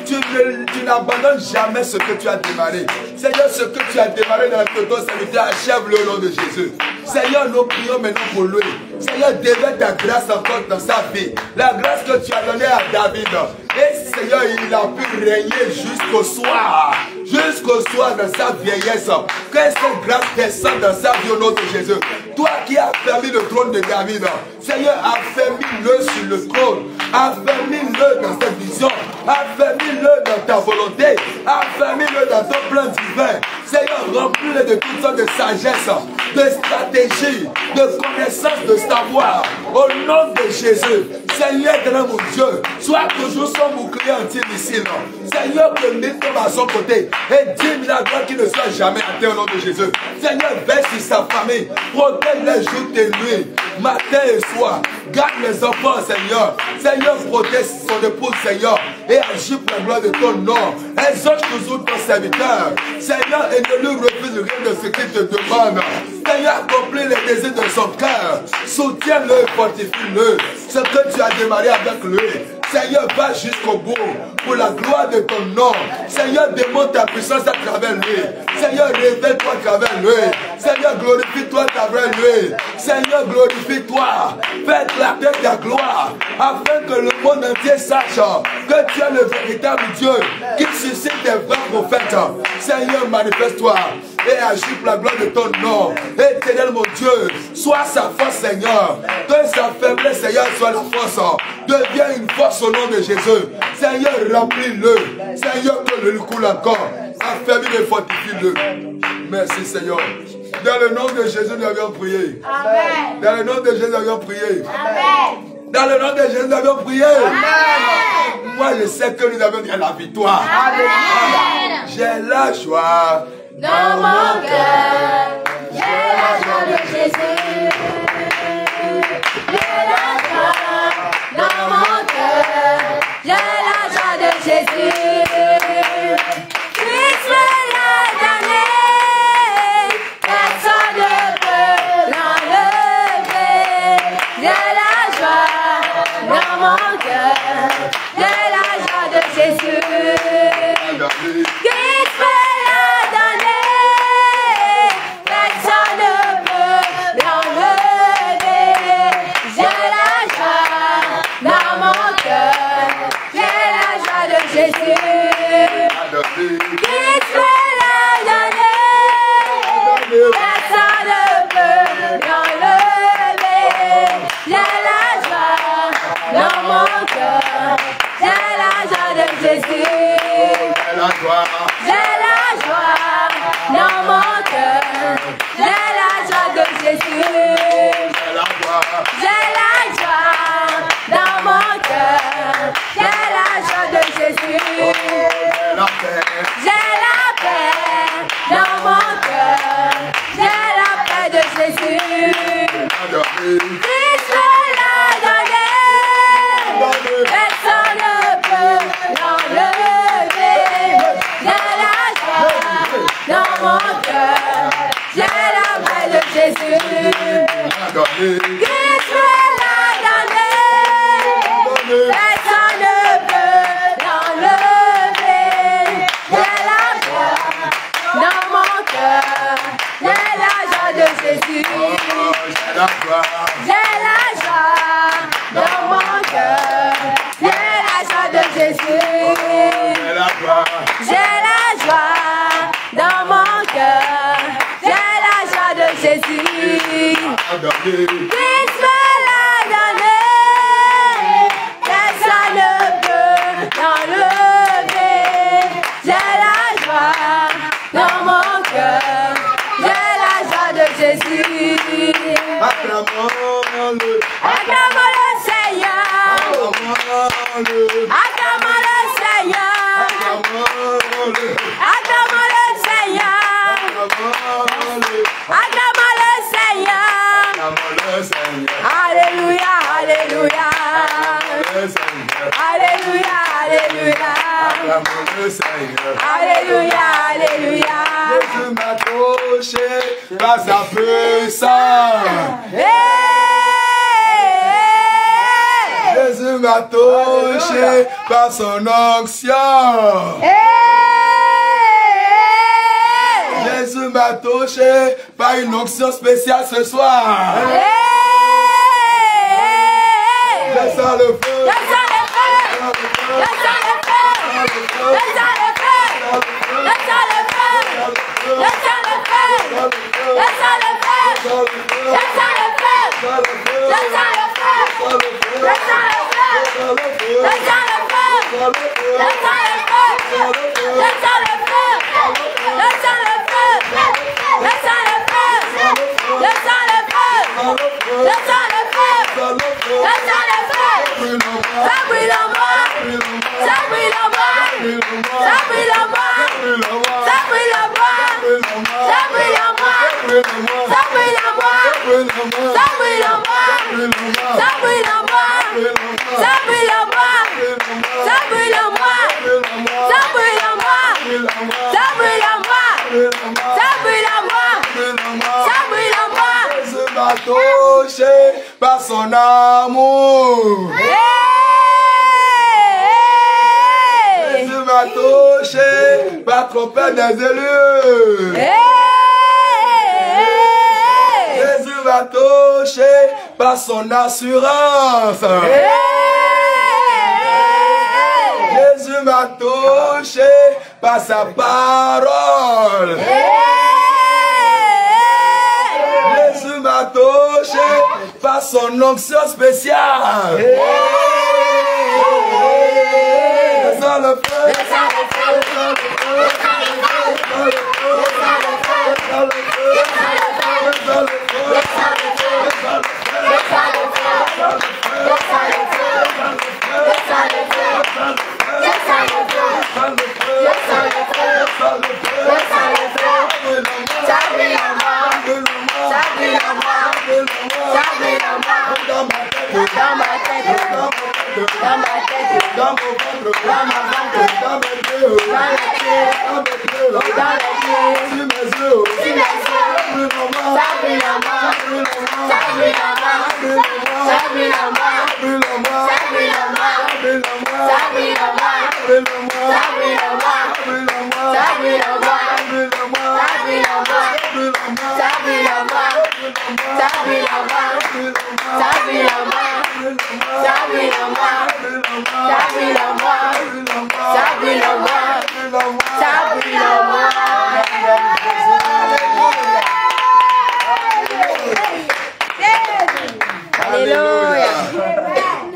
Tu n'abandonnes jamais ce que tu as démarré. Seigneur, ce que tu as démarré dans ton serviteur, achève-le au nom de Jésus. Seigneur, nous prions maintenant pour lui. Seigneur, déverse ta grâce encore dans sa vie. La grâce que tu as donnée à David. Et Seigneur, il a pu régner jusqu'au soir. Jusqu'au soir dans sa vieillesse. Que cette grâce descende dans sa vie au nom de Jésus. Toi qui as fermé le trône de David. Seigneur, affermis-le sur le trône. Affermis-le dans cette vision. Affermis-le dans ta volonté. Affermis-le dans ton plan divin. Seigneur, remplis-le de toutes sortes de sagesse, de stratégie, de connaissance, de savoir. Au nom de Jésus. Seigneur, éternel mon Dieu, sois toujours son bouclier anti-missile. Seigneur, que mille tombent à son côté. Et dis la gloire qui ne soit jamais atteint au nom de Jésus. Seigneur, veille sur sa famille. Protège les jours et nuits, matin et soir. Garde les enfants, Seigneur. Seigneur, protège son épouse, Seigneur. Et agis pour la gloire de ton nom. Exauce toujours ton serviteur. Seigneur, et ne lui refuse rien de ce qu'il te demande. Seigneur, accomplis les désirs de son cœur. Soutiens-le et fortifie-le. Ce que tu as démarré avec lui. Seigneur, va jusqu'au bout pour la gloire de ton nom. Seigneur, démontre ta puissance à travers lui. Seigneur, révèle-toi à travers lui. Seigneur, glorifie-toi à travers lui. Seigneur, glorifie-toi. Fais éclater ta gloire afin que le monde entier sache que tu es le véritable Dieu qui suscite des vrais prophètes. Seigneur, manifeste-toi et agis pour la gloire de ton nom. Éternel mon Dieu, sois sa force, Seigneur. Que sa faiblesse, Seigneur, soit la force. Deviens une force au nom de Jésus. Seigneur, remplis-le. Seigneur, que le lui coule encore. Affermis-le, fortifie-le. Merci, Seigneur. Dans le nom de Jésus, nous avions prié. Amen. Dans le nom de Jésus, nous avions prié. Amen. Dans le nom de Jésus, nous avions prié. Amen. Moi, je sais que nous avons la victoire. Amen. J'ai la joie
dans mon cœur. J'ai la joie de Jésus. J'ai la joie dans mon cœur. J'ai la joie de Jésus. Christ me l'a donné. Personne ne peut l'enlever. J'ai la joie dans mon cœur. J'ai la joie de Jésus. Christ me l'a donné. Personne ne peut l'enlever. J'ai la joie dans mon cœur. J'ai la joie de Jésus. Christ me l'a donné. Personne ne peut l'enlever. J'ai la joie dans mon cœur. J'ai la joie de Jésus. J'ai la joie dans mon cœur. J'ai la joie de Jésus. J'ai la joie dans mon cœur. J'ai la joie de Jésus. J'ai la paix dans mon cœur. J'ai la paix de Jésus. Christ me l'a donné. Personne ne peut l'enlever. mon cœur, j'ai l'amour de Jésus. Christ me l'a donné, personne ne peut l'enlever. J'ai la joie dans mon cœur, j'ai la joie de Jésus. J'ai la joie dans mon cœur, j'ai la joie de Jésus. J'ai la joie dans mon cœur, j'ai la joie de Jésus. Christ me l'a donné, personne ne peut l'enlever. J'ai la joie dans mon cœur, j'ai la joie de Jésus.
Acclamons-le.
Acclamons le Seigneur. Acclamons le Seigneur. Acclamons le Seigneur. Acclamons le Seigneur. Alléluia, alléluia. Alléluia, alléluia. Alléluia, alléluia.
Jésus m'a touché par sa puissance. Jésus m'a touché par son onction. Jésus m'a touché par une onction spéciale ce soir. Je sens le feu.
Je sens le feu. Je sens le feu. Je sens le feu. Je sens le feu. Je sens le feu. Je sens le feu. Je sens le feu. Je sens le feu. Je sens le feu. Je sens le feu. Je sens le feu. Je sens le feu. Je sens le feu. Je sens le feu. Je sens le feu. Je sens le feu. Je sens le feu. Ça brûle en moi. Ça brûle en moi. Ça brûle en moi. Ça brûle en moi. Ça brûle en moi. Ça brûle en moi. Ça brûle en moi. Ça brûle en moi. Ça brûle en moi. Ça brûle en moi. Ça brûle en moi. Ça brûle en moi. Ça brûle en moi. Ça brûle en moi.
Jésus m'a touché par son amour. Jésus m'a touché par trompette des élus. Jésus m'a touché par son assurance. Jésus m'a touché par sa parole. Jésus m'a touché par son onction spéciale. Je sens le feu. Je sens le feu.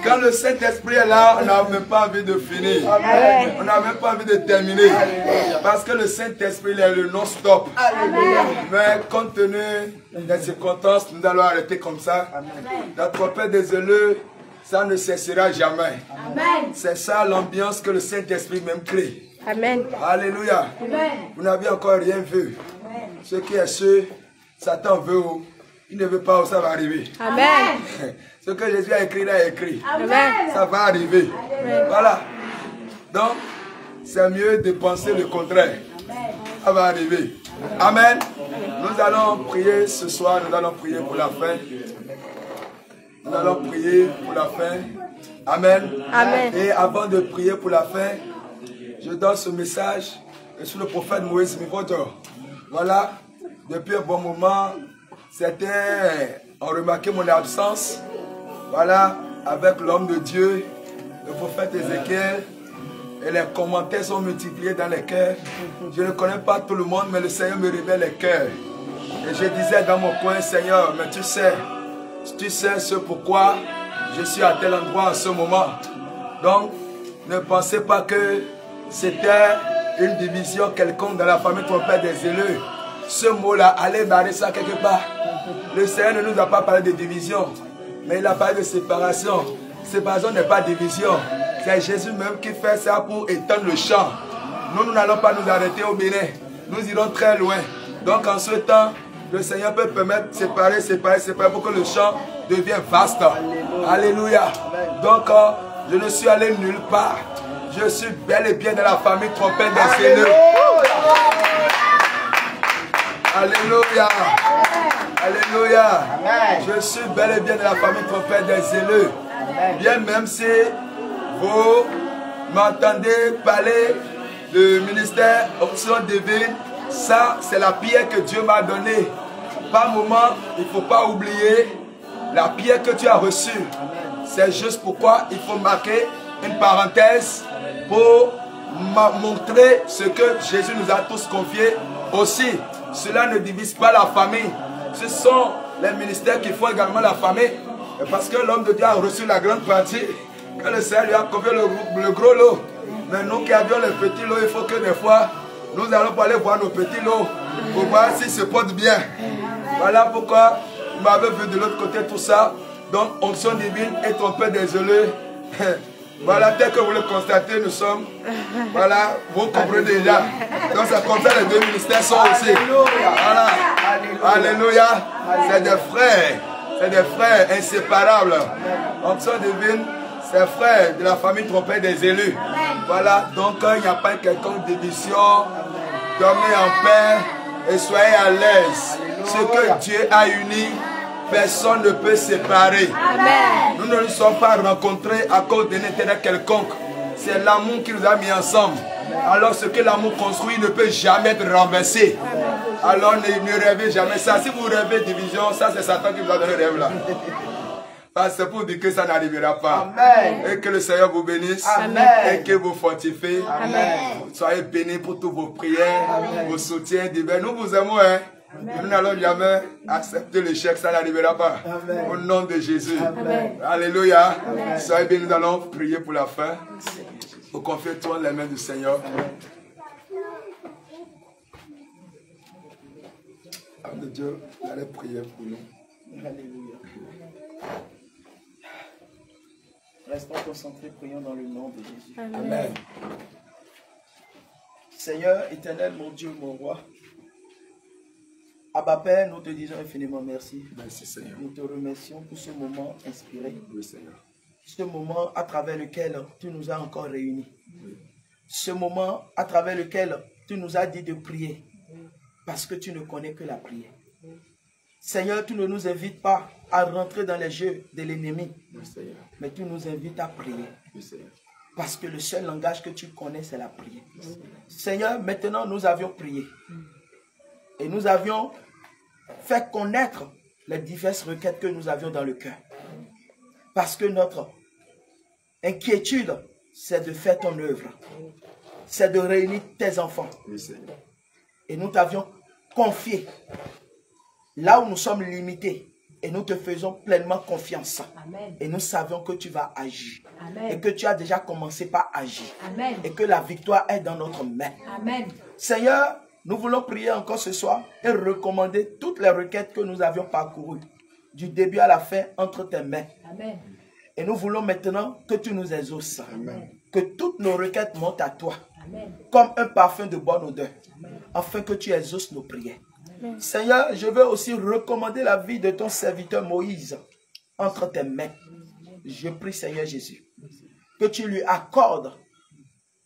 Quand le Saint-Esprit est là, on n'a même pas envie de finir. On n'a même pas envie de terminer. Parce que le Saint-Esprit est le non-stop. Mais compte tenu des circonstances, nous allons arrêter comme ça. La trompette des élus, ça ne cessera jamais. C'est ça l'ambiance que le Saint-Esprit même crée.
Amen.
Alléluia. Vous n'avez encore rien vu. Ce qui est sûr, Satan veut où? Il ne veut pas où ça va arriver.
Amen.
Ce que Jésus a écrit, il a écrit.
Amen.
Ça va arriver. Amen. Voilà. Donc, c'est mieux de penser le contraire. Ça va arriver. Amen. Nous allons prier ce soir, nous allons prier pour la fin. Nous allons prier pour la fin. Amen.
Amen.
Et avant de prier pour la fin, je donne ce message sur le prophète Moïse Mivoto. Voilà, depuis un bon moment, certains ont remarqué mon absence. Voilà, avec l'homme de Dieu, le prophète Ézéchiel. Et les commentaires sont multipliés dans les cœurs. Je ne connais pas tout le monde, mais le Seigneur me révèle les cœurs. Et je disais dans mon coin, Seigneur, mais tu sais ce pourquoi je suis à tel endroit en ce moment. Donc, ne pensez pas que c'était une division quelconque dans la famille trompette des élus. Ce mot-là, allez barrer ça quelque part. Le Seigneur ne nous a pas parlé de division, mais il a parlé de séparation. Séparation n'est pas division. C'est Jésus même qui fait ça pour étendre le champ. Nous n'allons pas nous arrêter au Bénin. Nous irons très loin. Donc en ce temps, le Seigneur peut permettre de séparer pour que le champ devienne vaste. Alléluia. Donc je ne suis allé nulle part. Je suis bel et bien dans la famille trompette des élus. Alléluia. Alléluia. Je suis bel et bien dans la famille trompette des élus. Bien même si vous m'entendez parler du ministère Option Divine, ça c'est la pierre que Dieu m'a donnée. Par moment, il ne faut pas oublier la pierre que tu as reçue. C'est juste pourquoi il faut marquer une parenthèse pour montrer ce que Jésus nous a tous confié. Aussi, cela ne divise pas la famille. Ce sont les ministères qui font également la famille. Parce que l'homme de Dieu a reçu la grande partie, que le Seigneur lui a confié le gros lot. Mais nous qui avions les petits lots, il faut que des fois, nous allons pour aller voir nos petits lots, pour voir s'ils se portent bien. Voilà pourquoi vous m'avez vu de l'autre côté tout ça. Donc, onction divine et trompette des élus. Voilà, tel que vous le constatez, nous sommes. Voilà, vous comprenez déjà. Donc, c'est comme ça les deux ministères sont aussi. Voilà. Alléluia. C'est des frères. C'est des frères inséparables. Onction divine, c'est frères de la famille trompette des élus. Voilà, donc il n'y a pas quelconque division. Dormez en paix et soyez à l'aise. Ce que Dieu a uni, personne ne peut séparer.
Amen.
Nous ne nous sommes pas rencontrés à cause d'un intérêt quelconque. C'est l'amour qui nous a mis ensemble. Alors ce que l'amour construit ne peut jamais être renversé. Alors ne rêvez jamais ça. Si vous rêvez division, ça c'est Satan qui vous a donné le rêve là. C'est pour dire que ça n'arrivera pas. Amen. Et que le Seigneur vous bénisse. Amen. Et que vous fortifie. Amen. Soyez bénis pour toutes vos prières, amen, vos soutiens divers. Nous vous aimons, hein. Nous n'allons jamais accepter l'échec, ça n'arrivera pas. Amen. Au nom de Jésus. Amen. Alléluia. Amen. Soyez bénis, nous allons prier pour la fin. Vous confiez tout dans les mains du Seigneur. Âme de Dieu, allez prier pour nous.
Alléluia. Restons concentrés, prions dans le nom de Jésus.
Amen.
Seigneur éternel, mon Dieu, mon roi, Abba Père, nous te disons infiniment merci.
Merci Seigneur.
Nous te remercions pour ce moment inspiré.
Oui Seigneur.
Ce moment à travers lequel tu nous as encore réunis. Oui. Ce moment à travers lequel tu nous as dit de prier. Parce que tu ne connais que la prière. Seigneur, tu ne nous invites pas à rentrer dans les jeux de l'ennemi. Mais tu nous invites à prier. Parce que le seul langage que tu connais, c'est la prière. Seigneur, maintenant nous avions prié. Et nous avions fait connaître les diverses requêtes que nous avions dans le cœur. Parce que notre inquiétude, c'est de faire ton œuvre. C'est de réunir tes enfants. Et nous t'avions confié là où nous sommes limités. Et nous te faisons pleinement confiance. Amen. Et nous savons que tu vas agir. Amen. Et que tu as déjà commencé par agir. Amen. Et que la victoire est dans notre main. Amen. Seigneur, nous voulons prier encore ce soir et recommander toutes les requêtes que nous avions parcourues, du début à la fin, entre tes mains. Amen. Et nous voulons maintenant que tu nous exauces. Amen. Que toutes nos requêtes montent à toi. Amen. Comme un parfum de bonne odeur. Amen. Afin que tu exauces nos prières. Amen. Seigneur, je veux aussi recommander la vie de ton serviteur Moïse entre tes mains. Je prie, Seigneur Jésus, que tu lui accordes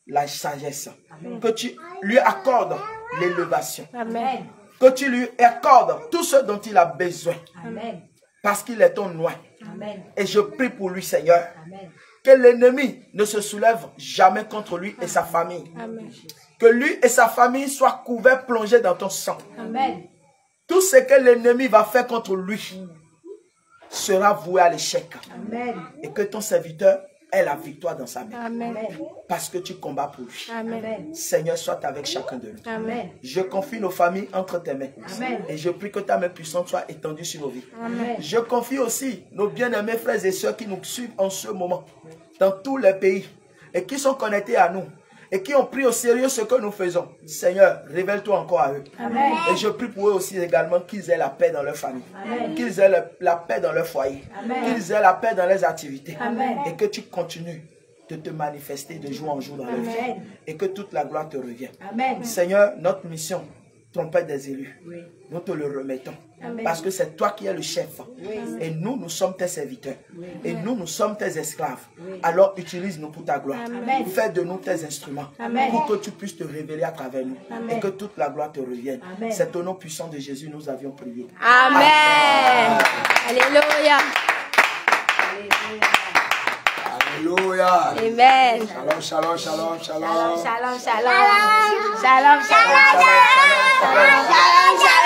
la sagesse. Amen. Que tu lui accordes l'élévation.
Amen.
Que tu lui accordes tout ce dont il a besoin.
Amen.
Parce qu'il est ton oint.
Amen.
Et je prie pour lui, Seigneur.
Amen.
Que l'ennemi ne se soulève jamais contre lui et sa famille.
Amen.
Que lui et sa famille soient couverts, plongés dans ton sang.
Amen.
Tout ce que l'ennemi va faire contre lui sera voué à l'échec.
Amen.
Et que ton serviteur ait la victoire dans sa vie.
Amen.
Parce que tu combats pour lui.
Amen.
Seigneur, sois avec chacun de nous.
Amen.
Je confie nos familles entre tes mains.
Amen.
Et je prie que ta main puissante soit étendue sur nos vies.
Amen.
Je confie aussi nos bien-aimés frères et sœurs qui nous suivent en ce moment, dans tous les pays, et qui sont connectés à nous, et qui ont pris au sérieux ce que nous faisons. Seigneur, révèle-toi encore à eux.
Amen.
Et je prie pour eux aussi également qu'ils aient la paix dans leur famille,
Amen.
qu'ils aient la paix dans leur foyer,
Amen.
qu'ils aient la paix dans leurs activités,
Amen.
et que tu continues de te manifester de jour en jour dans leur vie,
Amen.
et que toute la gloire te revienne.
Amen.
Seigneur, notre mission, trompette des élus,
Oui.
nous te le remettons.
Amen.
Parce que c'est toi qui es le chef.
Oui.
Et nous, nous sommes tes serviteurs.
Oui.
Et nous sommes tes esclaves.
Oui.
Alors utilise-nous pour ta gloire.
Amen.
Fais de nous tes instruments.
Amen.
Pour que tu puisses te révéler à travers nous.
Amen.
Et que toute la gloire te revienne.
Amen.
C'est au nom puissant de Jésus nous avions prié.
Amen. Alléluia.
Alléluia.
Amen.
Shalom, shalom, shalom, shalom.
Shalom, shalom. Shalom, shalom. Shalom, shalom. Shalom, shalom.